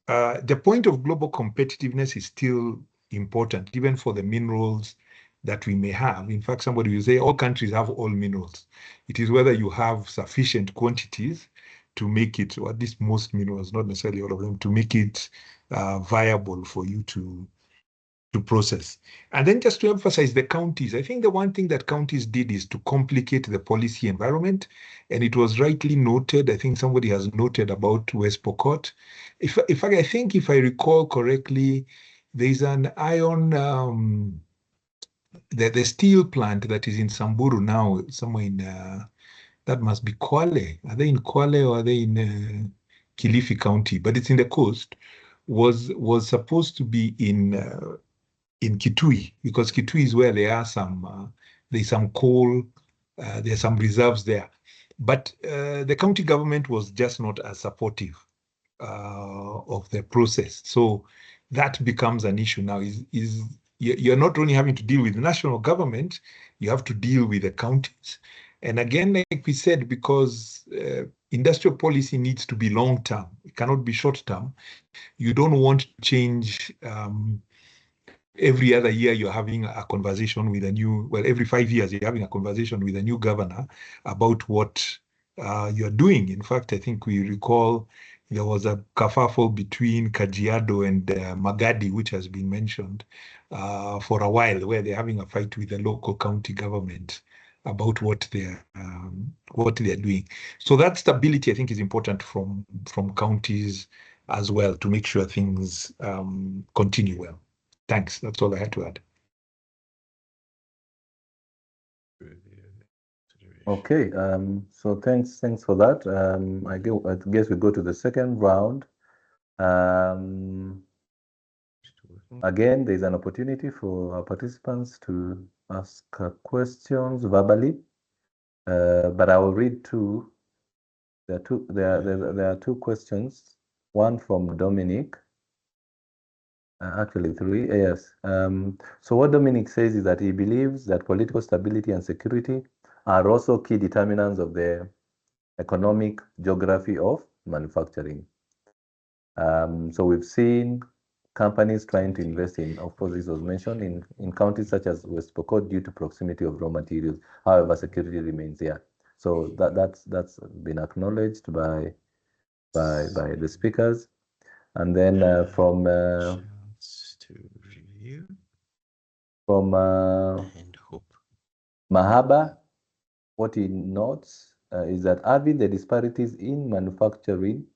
the point of global competitiveness is still important, even for the minerals that we may have. In fact, somebody will say all countries have all minerals. It is whether you have sufficient quantities to make it, or at least most minerals, not necessarily all of them, to make it viable for you to process. And then just to emphasize the counties, I think the one thing that counties did is to complicate the policy environment. And it was rightly noted, I think somebody has noted about West Pokot. I think if I recall correctly, there's an iron, the steel plant that is in Samburu now, somewhere in, that must be Kwale. Are they in Kwale or are they in Kilifi County? But it's in the coast, was supposed to be in Kitui, because Kitui is where there are there's some coal, there's some reserves there. But the county government was just not as supportive of the process. So that becomes an issue now. You're not only having to deal with the national government, you have to deal with the counties. And again, like we said, because industrial policy needs to be long-term, it cannot be short-term. You don't want to change every other year you're having a conversation with every 5 years you're having a conversation with a new governor about what you're doing. In fact, I think we recall there was a kerfuffle between Kajiado and Magadi, which has been mentioned for a while, where they're having a fight with the local county government about what they're doing. So that stability, I think, is important from counties as well to make sure things continue well. Thanks. That's all I had to add. Okay. So thanks for that. I guess we go to the second round. Again, there's an opportunity for our participants to ask questions verbally, but I will read two. There are two questions. One from Dominic. Actually, three. Yes. So what Dominic says is that he believes that political stability and security are also key determinants of the economic geography of manufacturing. So we've seen companies trying to invest in, of course, this was mentioned, in counties such as West Pokot due to proximity of raw materials. However, security remains there. So that's been acknowledged by the speakers. And then from Mahaba, what he notes is that having the disparities in manufacturing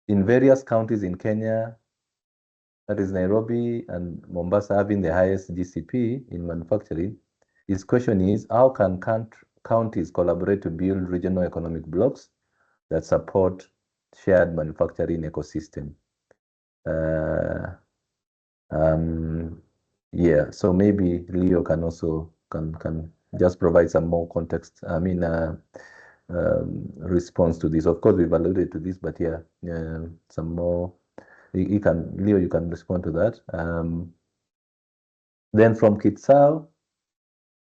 in various counties in Kenya, that is Nairobi and Mombasa, having the highest GCP in manufacturing. His question is, how can counties collaborate to build regional economic blocks that support shared manufacturing ecosystem? Yeah, so maybe Leo can also can just provide some more context. I mean, response to this. Of course, we've alluded to this, but yeah, some more. Leo, you can respond to that. Then from Kitsao,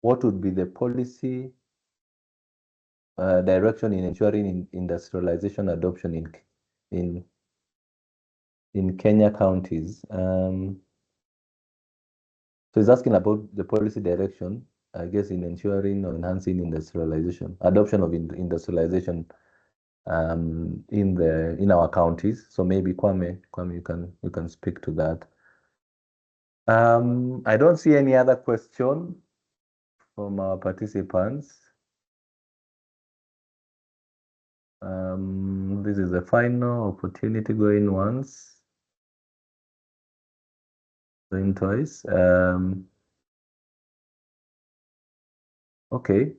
what would be the policy direction in ensuring industrialization adoption in Kenya counties? So he's asking about the policy direction, I guess, in ensuring or enhancing industrialization, adoption of industrialization in our counties. So maybe Kwame, you can speak to that. I don't see any other question from our participants. This is the final opportunity, going once, going twice. Okay.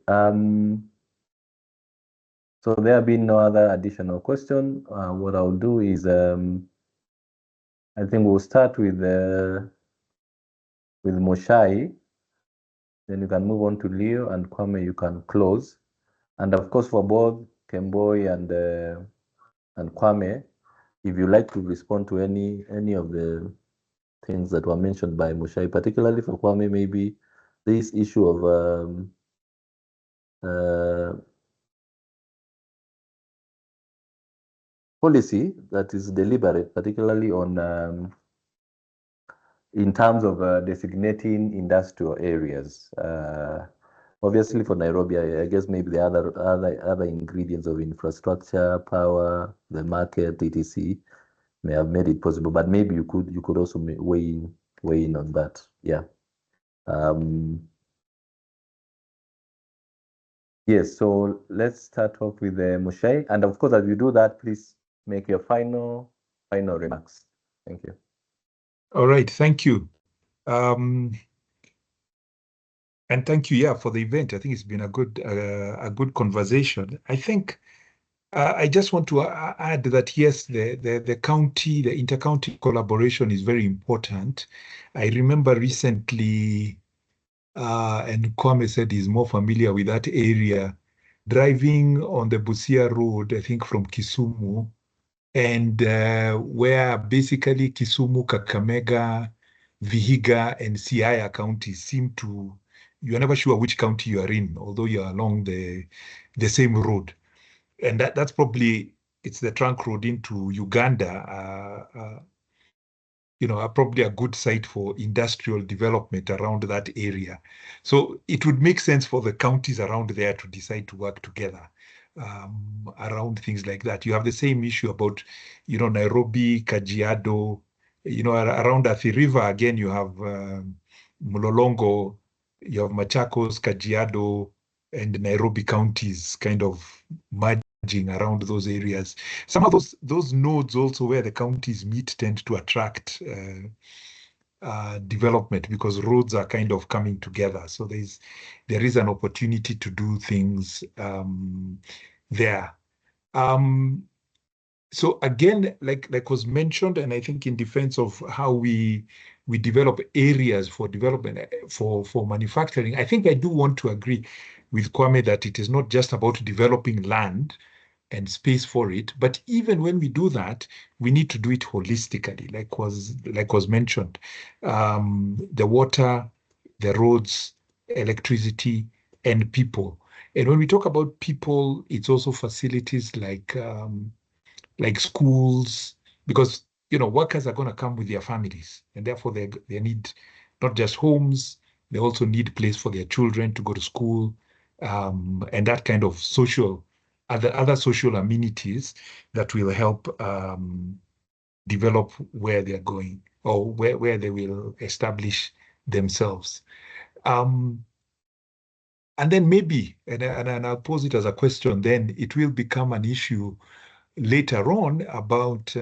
So there have been no other additional question. What I'll do is, I think we'll start with with Moshai, then you can move on to Leo, and Kwame, you can close. And of course, for both Kemboi and Kwame, if you like to respond to any of the things that were mentioned by Moshai, particularly for Kwame, maybe this issue of policy that is deliberate, particularly on in terms of designating industrial areas. Obviously, for Nairobi, I guess maybe the other ingredients of infrastructure, power, the market, etc., may have made it possible. But maybe you could also weigh in on that. Yeah. Yes. So let's start off with Moshai, and of course, as you do that, please make your final remarks. Thank you. All right. Thank you. And thank you, for the event. I think it's been a good conversation. I think I just want to add that yes, the county, the inter-county collaboration is very important. I remember recently, and Kwame said he's more familiar with that area, driving on the Busia Road, I think from Kisumu, and where basically Kisumu, Kakamega, Vihiga, and Siaya counties seem to, you're never sure which county you are in, although you're along the same road. And that's probably, it's the trunk road into Uganda, probably a good site for industrial development around that area. So it would make sense for the counties around there to decide to work together around things like that. You have the same issue about, Nairobi, Kajiado, around Athi River, again, you have Mlolongo, you have Machakos, Kajiado, and Nairobi counties kind of merging around those areas. Some of those nodes also where the counties meet tend to attract development because roads are kind of coming together. So there is an opportunity to do things there. So again, like was mentioned, and I think in defense of how we develop areas for development for manufacturing, I think I do want to agree with Kwame that it is not just about developing land and space for it, but even when we do that, we need to do it holistically, like was mentioned. The water, the roads, electricity, and people. And when we talk about people, it's also facilities like schools, because workers are going to come with their families, and therefore they need not just homes, they also need place for their children to go to school, and that kind of other social amenities that will help develop where they're going or where they will establish themselves. And then maybe, and I'll pose it as a question, then it will become an issue later on about,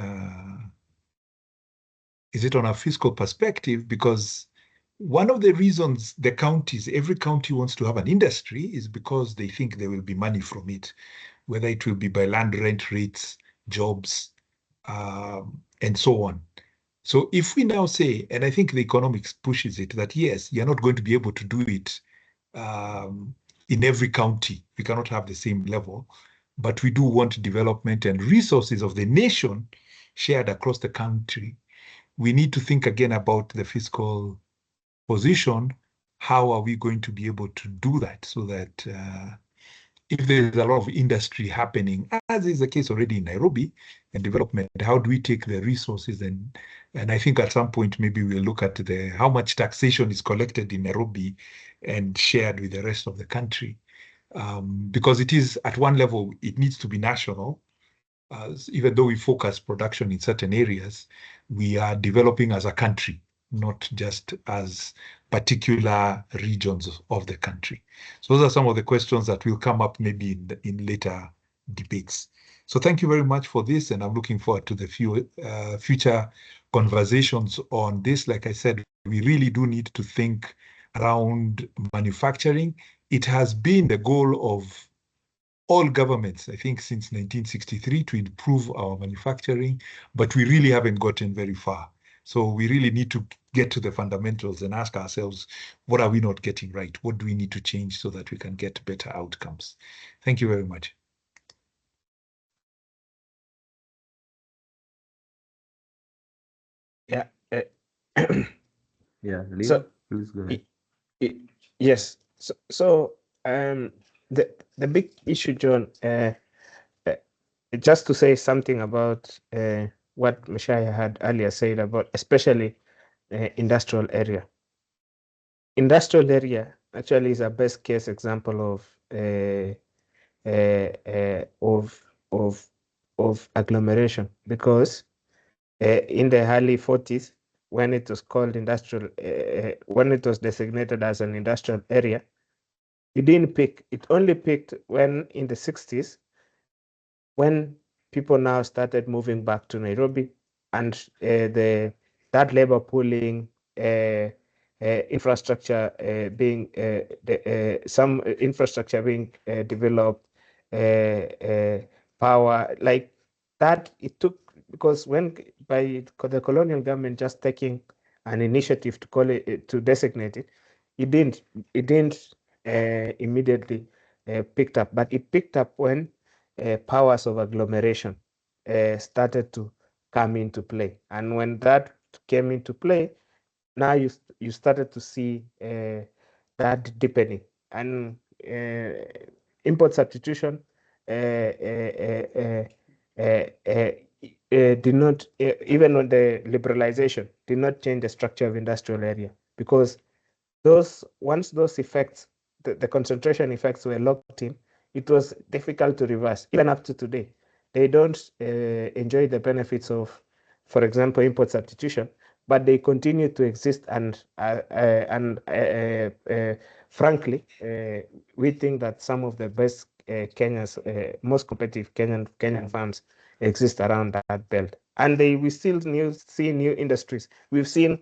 is it on a fiscal perspective? Because one of the reasons every county wants to have an industry is because they think there will be money from it, whether it will be by land rent rates, jobs, and so on. So if we now say, and I think the economics pushes it, that yes, you're not going to be able to do it in every county. We cannot have the same level, but we do want development and resources of the nation shared across the country. We need to think again about the fiscal position. How are we going to be able to do that so that if there's a lot of industry happening, as is the case already in Nairobi, and development, how do we take the resources and I think at some point maybe we'll look at how much taxation is collected in Nairobi and shared with the rest of the country. Because it is at one level, it needs to be national. Even though we focus production in certain areas, we are developing as a country, not just as particular regions of the country. So those are some of the questions that will come up maybe in later debates. So thank you very much for this, and I'm looking forward to the future conversations on this. Like I said, we really do need to think around manufacturing. It has been the goal of all governments, I think, since 1963 to improve our manufacturing, but we really haven't gotten very far. So we really need to get to the fundamentals and ask ourselves, what are we not getting right? What do we need to change so that we can get better outcomes? Thank you very much. Yeah. Yeah, Leo, So, please go ahead. Yes. So the big issue, John, just to say something about what Mashaya had earlier said about especially industrial area. Industrial area actually is a best case example of agglomeration, because in the early 40s, when it was called industrial, when it was designated as an industrial area, it didn't pick. It only picked when in the 60s, when people now started moving back to Nairobi, and that labor pooling, infrastructure being some infrastructure being developed, power like that. It took, because when by the colonial government just taking an initiative to call it, to designate it, it didn't immediately picked up, but it picked up when powers of agglomeration started to come into play. And when that came into play, now you started to see that deepening, and import substitution did not, even on the liberalization, did not change the structure of industrial area, because once those effects, the concentration effects were locked in, it was difficult to reverse. Even up to today, they don't enjoy the benefits of, for example, import substitution, but they continue to exist. And frankly, we think that some of the best Kenya's most competitive Kenyan farms exist around that belt, and we still see new industries. We've seen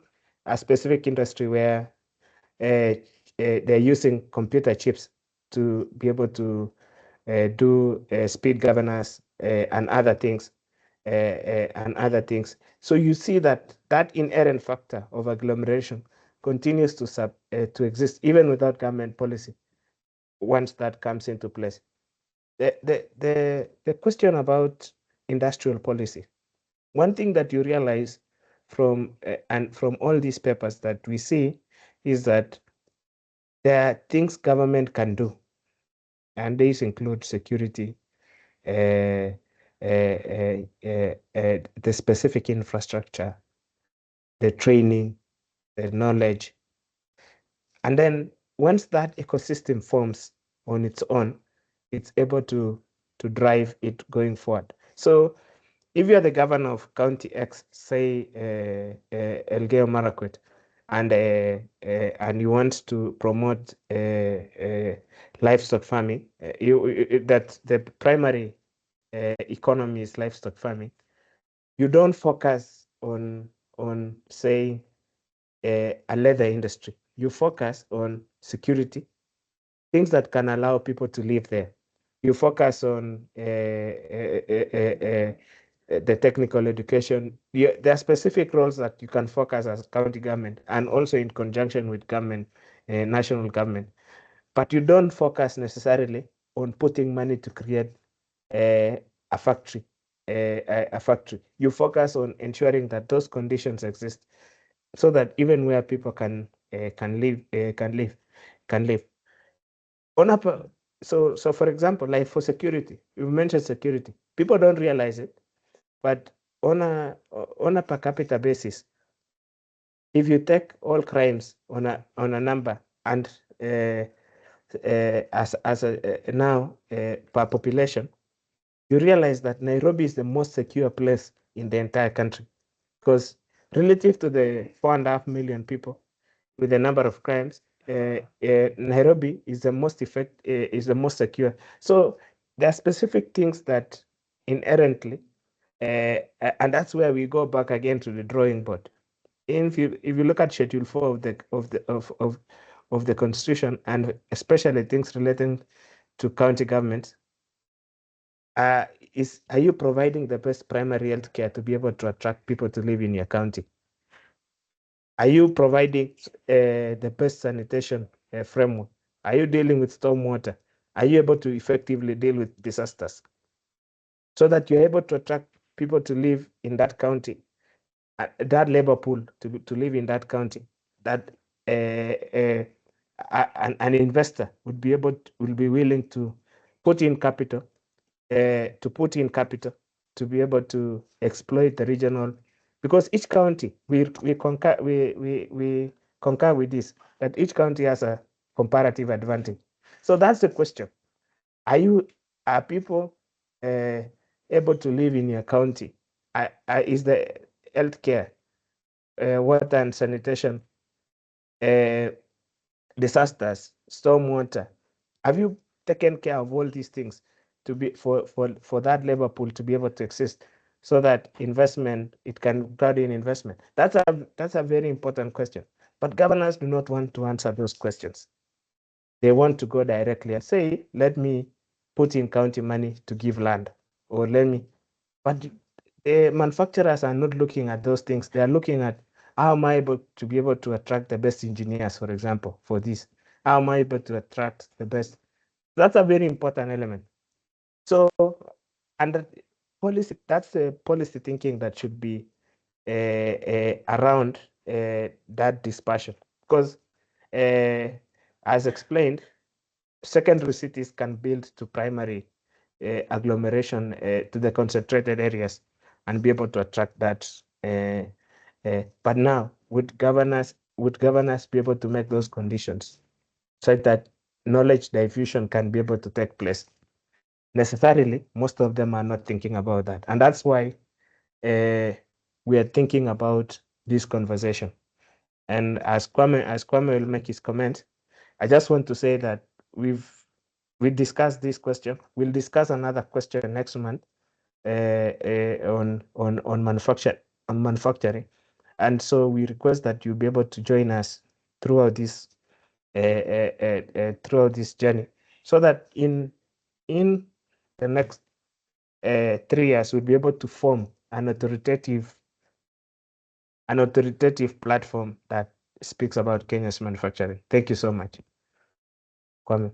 a specific industry where they're using computer chips to be able to do speed governors and other things. So you see that inherent factor of agglomeration continues to exist even without government policy once that comes into place. The question about industrial policy, one thing that you realize from all these papers that we see is that there are things government can do, and these include security, the specific infrastructure, the training, the knowledge. And then once that ecosystem forms on its own, it's able to drive it going forward. So if you're the governor of County X, say Elgeyo Marakwet, and you want to promote livestock farming, that the primary economy is livestock farming, you don't focus on say a leather industry. You focus on security, things that can allow people to live there. You focus on the technical education. There are specific roles that you can focus as county government, and also in conjunction with government, national government. But you don't focus necessarily on putting money to create a factory. You focus on ensuring that those conditions exist, so that even where people can live. So for example, like for security, you mentioned security. People don't realize it, but on a per capita basis, if you take all crimes on a number, and now per population, you realize that Nairobi is the most secure place in the entire country, because relative to the 4.5 million people with the number of crimes, Nairobi is the most secure. So there are specific things that inherently, and that's where we go back again to the drawing board. If you look at Schedule 4 of the Constitution, and especially things relating to county governments, are you providing the best primary health care to be able to attract people to live in your county? Are you providing the best sanitation framework? Are you dealing with stormwater? Are you able to effectively deal with disasters? So that you're able to attract people to live in that county, that labor pool to live in that county, that an investor will be willing to put in capital, to be able to exploit the regional, because each county, we concur with this, that each county has a comparative advantage. So that's the question. Are people able to live in your county? Is the healthcare, water and sanitation, disasters, stormwater, have you taken care of all these things to be for that labor pool to be able to exist, so that investment, it can guard in investment? That's a very important question. But governors do not want to answer those questions. They want to go directly and say, let me put in county money to give land, or let me, but manufacturers are not looking at those things. They are looking at, how am I able to be able to attract the best engineers, for example, for this? How am I able to attract the best? That's a very important element. So, and policy, that's a policy thinking that should be around that dispersion, because as explained, secondary cities can build to primary agglomeration, to the concentrated areas, and be able to attract that. But now, would governors be able to make those conditions such that knowledge diffusion can be able to take place? Necessarily, most of them are not thinking about that, and that's why we are thinking about this conversation. And as Kwame will make his comment, I just want to say that we discussed this question. We'll discuss another question next month on manufacturing, and so we request that you be able to join us throughout this journey, so that in the next 3 years we'll be able to form an authoritative platform that speaks about Kenya's manufacturing. Thank you so much. Kwame.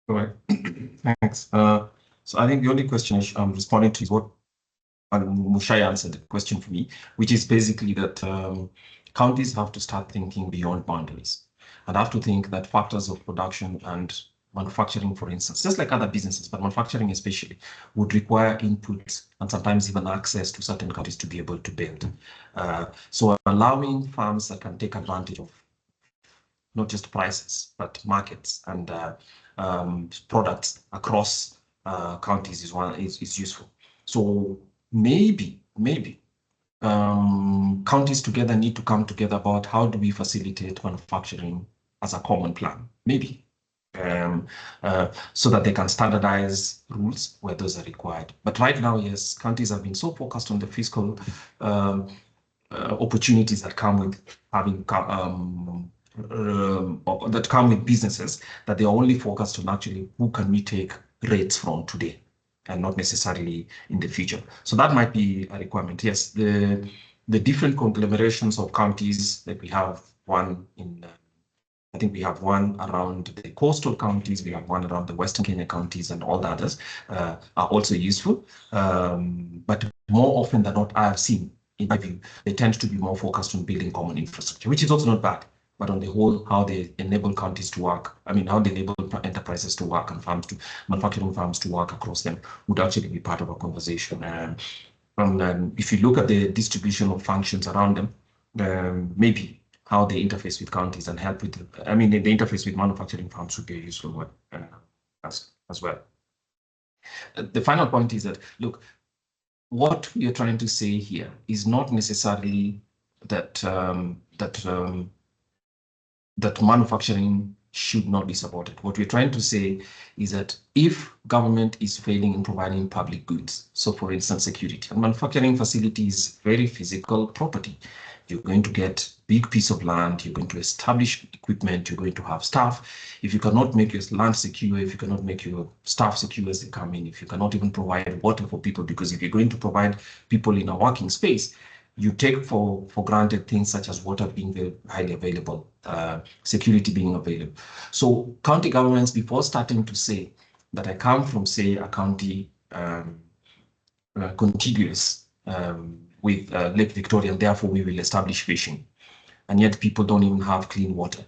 All right. Thanks. So I think the only question I'm responding to is what Mushai answered the question for me, which is basically that counties have to start thinking beyond boundaries and have to think that factors of production and manufacturing, for instance, just like other businesses, but manufacturing especially, would require input and sometimes even access to certain countries to be able to build. So allowing farms that can take advantage of not just prices, but markets and products across counties is useful. So maybe counties together need to come together about how do we facilitate manufacturing as a common plan, maybe. So that they can standardize rules where those are required. But right now, yes, counties have been so focused on the fiscal opportunities that come with having that come with businesses, that they are only focused on actually who can we take rates from today and not necessarily in the future. So that might be a requirement. Yes, the different conglomerations of counties, that we have one in I think we have one around the coastal counties, we have one around the Western Kenya counties, and all the others are also useful. But more often than not, I have seen, in my view, they tend to be more focused on building common infrastructure, which is also not bad. But on the whole, how they enable counties to work, I mean, how they enable enterprises to work and manufacturing farms to work across them would actually be part of a conversation. And if you look at the distribution of functions around them, maybe how they interface with counties and help with, the interface with manufacturing farms would be a useful one as well. The final point is that, look, what we are trying to say here is not necessarily that that manufacturing should not be supported. What we're trying to say is that if government is failing in providing public goods, so for instance, security, and manufacturing facility is very physical property. You're going to get big piece of land, you're going to establish equipment, you're going to have staff. If you cannot make your land secure, if you cannot make your staff secure as they come in, if you cannot even provide water for people, because if you're going to provide people in a working space, you take for granted things such as water being highly available, security being available. So county governments, before starting to say that I come from, say, a county contiguous with Lake Victoria, and therefore we will establish fishing, and yet people don't even have clean water,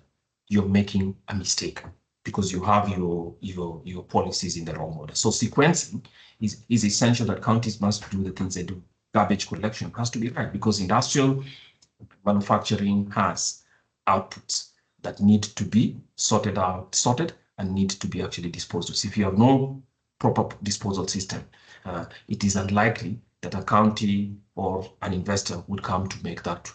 you're making a mistake because you have your policies in the wrong order. So sequencing is essential, that counties must do the things they do. Garbage collection has to be right, because industrial manufacturing has outputs that need to be sorted, and need to be actually disposed of. So if you have no proper disposal system, it is unlikely that a county or an investor would come to make that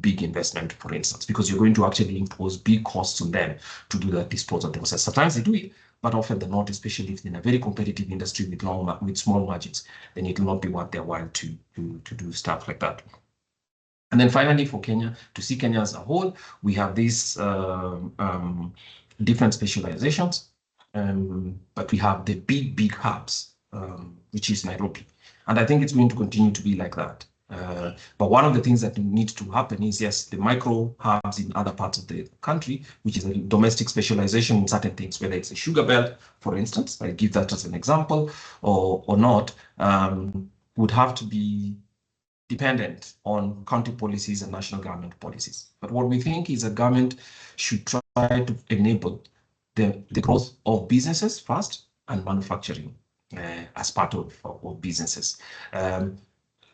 big investment, for instance, because you're going to actually impose big costs on them to do that disposal themselves. Sometimes they do it, but often they're not, especially if in a very competitive industry with small margins, then it will not be worth their while to do stuff like that. And then finally, for Kenya, to see Kenya as a whole, we have these different specializations, but we have the big hubs, which is Nairobi. And I think it's going to continue to be like that. But one of the things that needs to happen is, yes, the micro hubs in other parts of the country, which is a domestic specialization in certain things, whether it's a sugar belt, for instance, I give that as an example, or not, would have to be dependent on county policies and national government policies. But what we think is that government should try to enable the growth of businesses first, and manufacturing as part of businesses.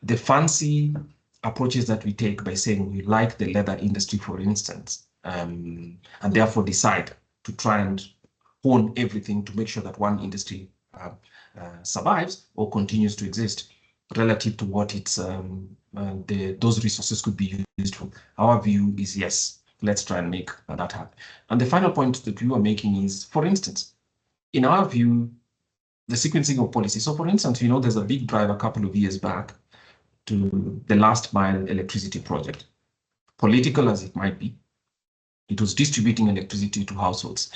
The fancy approaches that we take by saying we like the leather industry, for instance, and therefore decide to try and hone everything to make sure that one industry survives or continues to exist relative to what it's those resources could be used for. Our view is, yes, let's try and make that happen. And the final point that you are making is, for instance, in our view, the sequencing of policy. So for instance, there's a big drive a couple of years back to the last mile electricity project. Political as it might be, it was distributing electricity to households.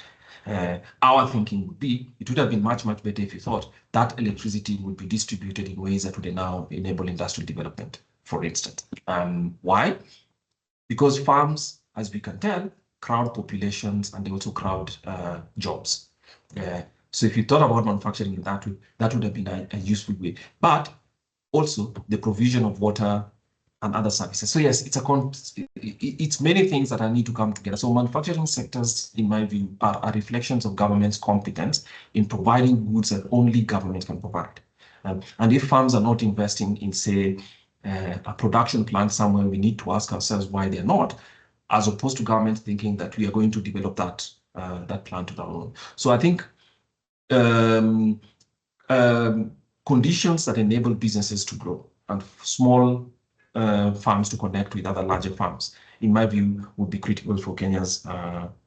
Our thinking would be, it would have been much better if you thought that electricity would be distributed in ways that would now enable industrial development, for instance. Why? Because farms, as we can tell, crowd populations, and they also crowd jobs. So if you thought about manufacturing in that way, that would have been a useful way. But also the provision of water and other services. So yes, it's many things that need to come together. So manufacturing sectors, in my view, are reflections of government's competence in providing goods that only government can provide. And if farms are not investing in, say, a production plant somewhere, we need to ask ourselves why they're not, as opposed to government thinking that we are going to develop that plant on our own. So I think conditions that enable businesses to grow and small farms to connect with other larger farms, in my view, would be critical for Kenya's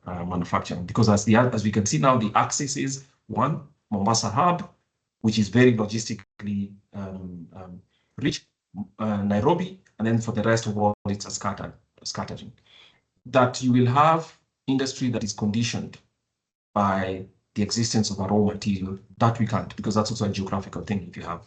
manufacturing. Because as we can see now, the access is one, Mombasa hub, which is very logistically rich, Nairobi, and then for the rest of the world, it's a scattering. That you will have industry that is conditioned by the existence of a raw material, that we can't, because that's also a geographical thing. If you have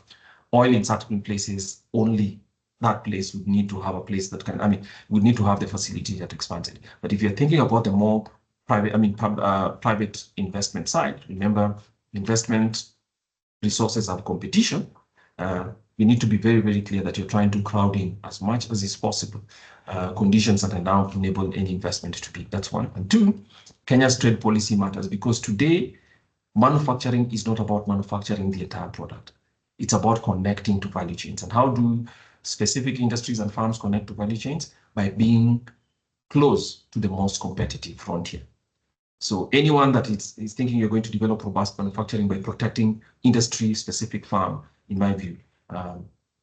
oil in certain places, only that place would need to have a place that can, would need to have the facility that expands it. But if you're thinking about the more private investment side, remember, investment resources have competition. You need to be very clear that you're trying to crowd in as much as is possible conditions that are now enable any investment to be. That's one. And two, Kenya's trade policy matters, because today manufacturing is not about manufacturing the entire product. It's about connecting to value chains. And how do specific industries and farms connect to value chains? By being close to the most competitive frontier. So anyone that is thinking you're going to develop robust manufacturing by protecting industry-specific farm, in my view,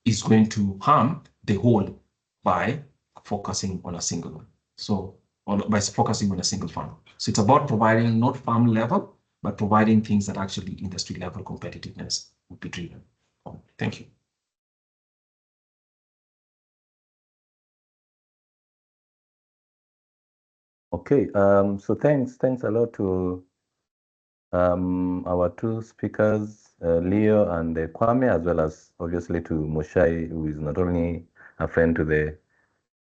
is going to harm the whole by focusing on a single one. So by focusing on a single farm. So it's about providing not farm level, but providing things that actually industry level competitiveness would be driven on. Thank you. Okay, so thanks a lot to our two speakers, Leo and Kwame, as well as obviously to Moshai, who is not only a friend to the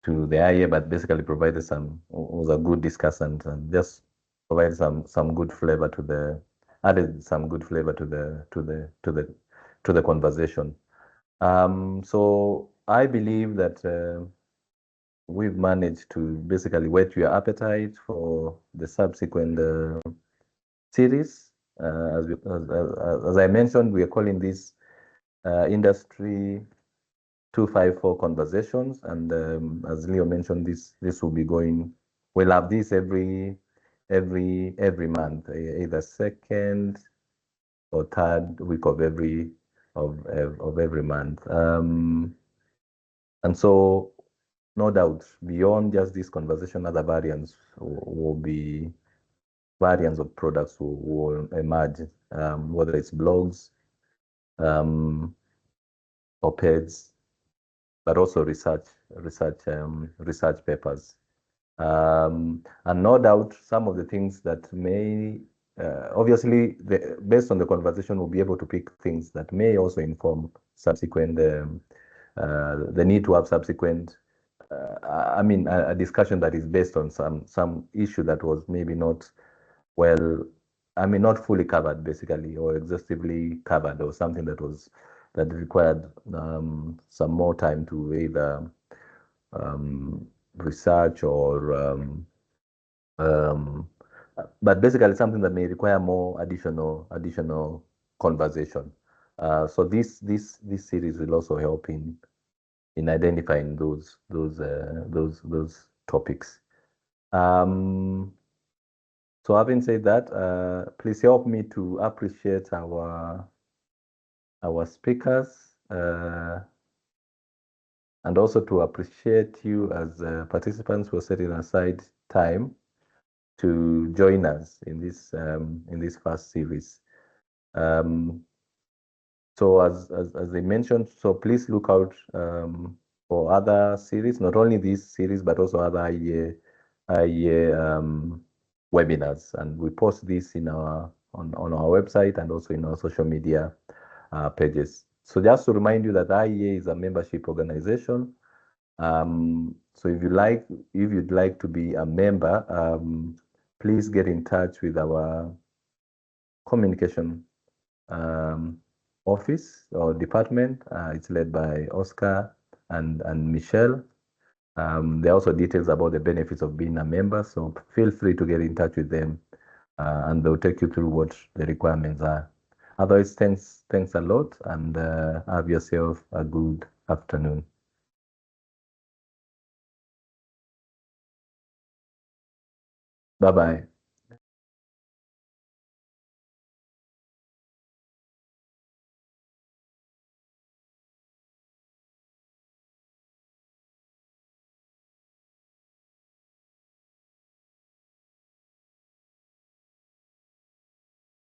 IEA, but basically provided was a good discussant and just provided some good flavor added some good flavor to the conversation. So I believe that we've managed to basically whet your appetite for the subsequent series. As I mentioned, we are calling this industry 254 conversations, and as Leo mentioned, this will be going. We'll have this every month, either second or third week of every month. And so, no doubt, beyond just this conversation, other variants will be variants of products will emerge, whether it's blogs, op-eds, but also research papers. And no doubt, some of the things that may, obviously, based on the conversation, we'll be able to pick things that may also inform subsequent, the need to have subsequent, a discussion that is based on some issue that was maybe not not fully covered, basically, or exhaustively covered, or something that required some more time to either research or but basically something that may require more additional conversation. So this series will also help in identifying those topics. So having said that, please help me to appreciate our speakers, and also to appreciate you as participants who are setting aside time to join us in this first series. So as I mentioned, so please look out for other series, not only this series but also other IEA webinars, and we post this on our website and also in our social media pages. So just to remind you that IEA is a membership organization. So if you'd like to be a member, please get in touch with our communication office or department. It's led by Oscar and Michelle. There are also details about the benefits of being a member, so feel free to get in touch with them, and they'll take you through what the requirements are. Otherwise, thanks a lot, and have yourself a good afternoon. Bye-bye.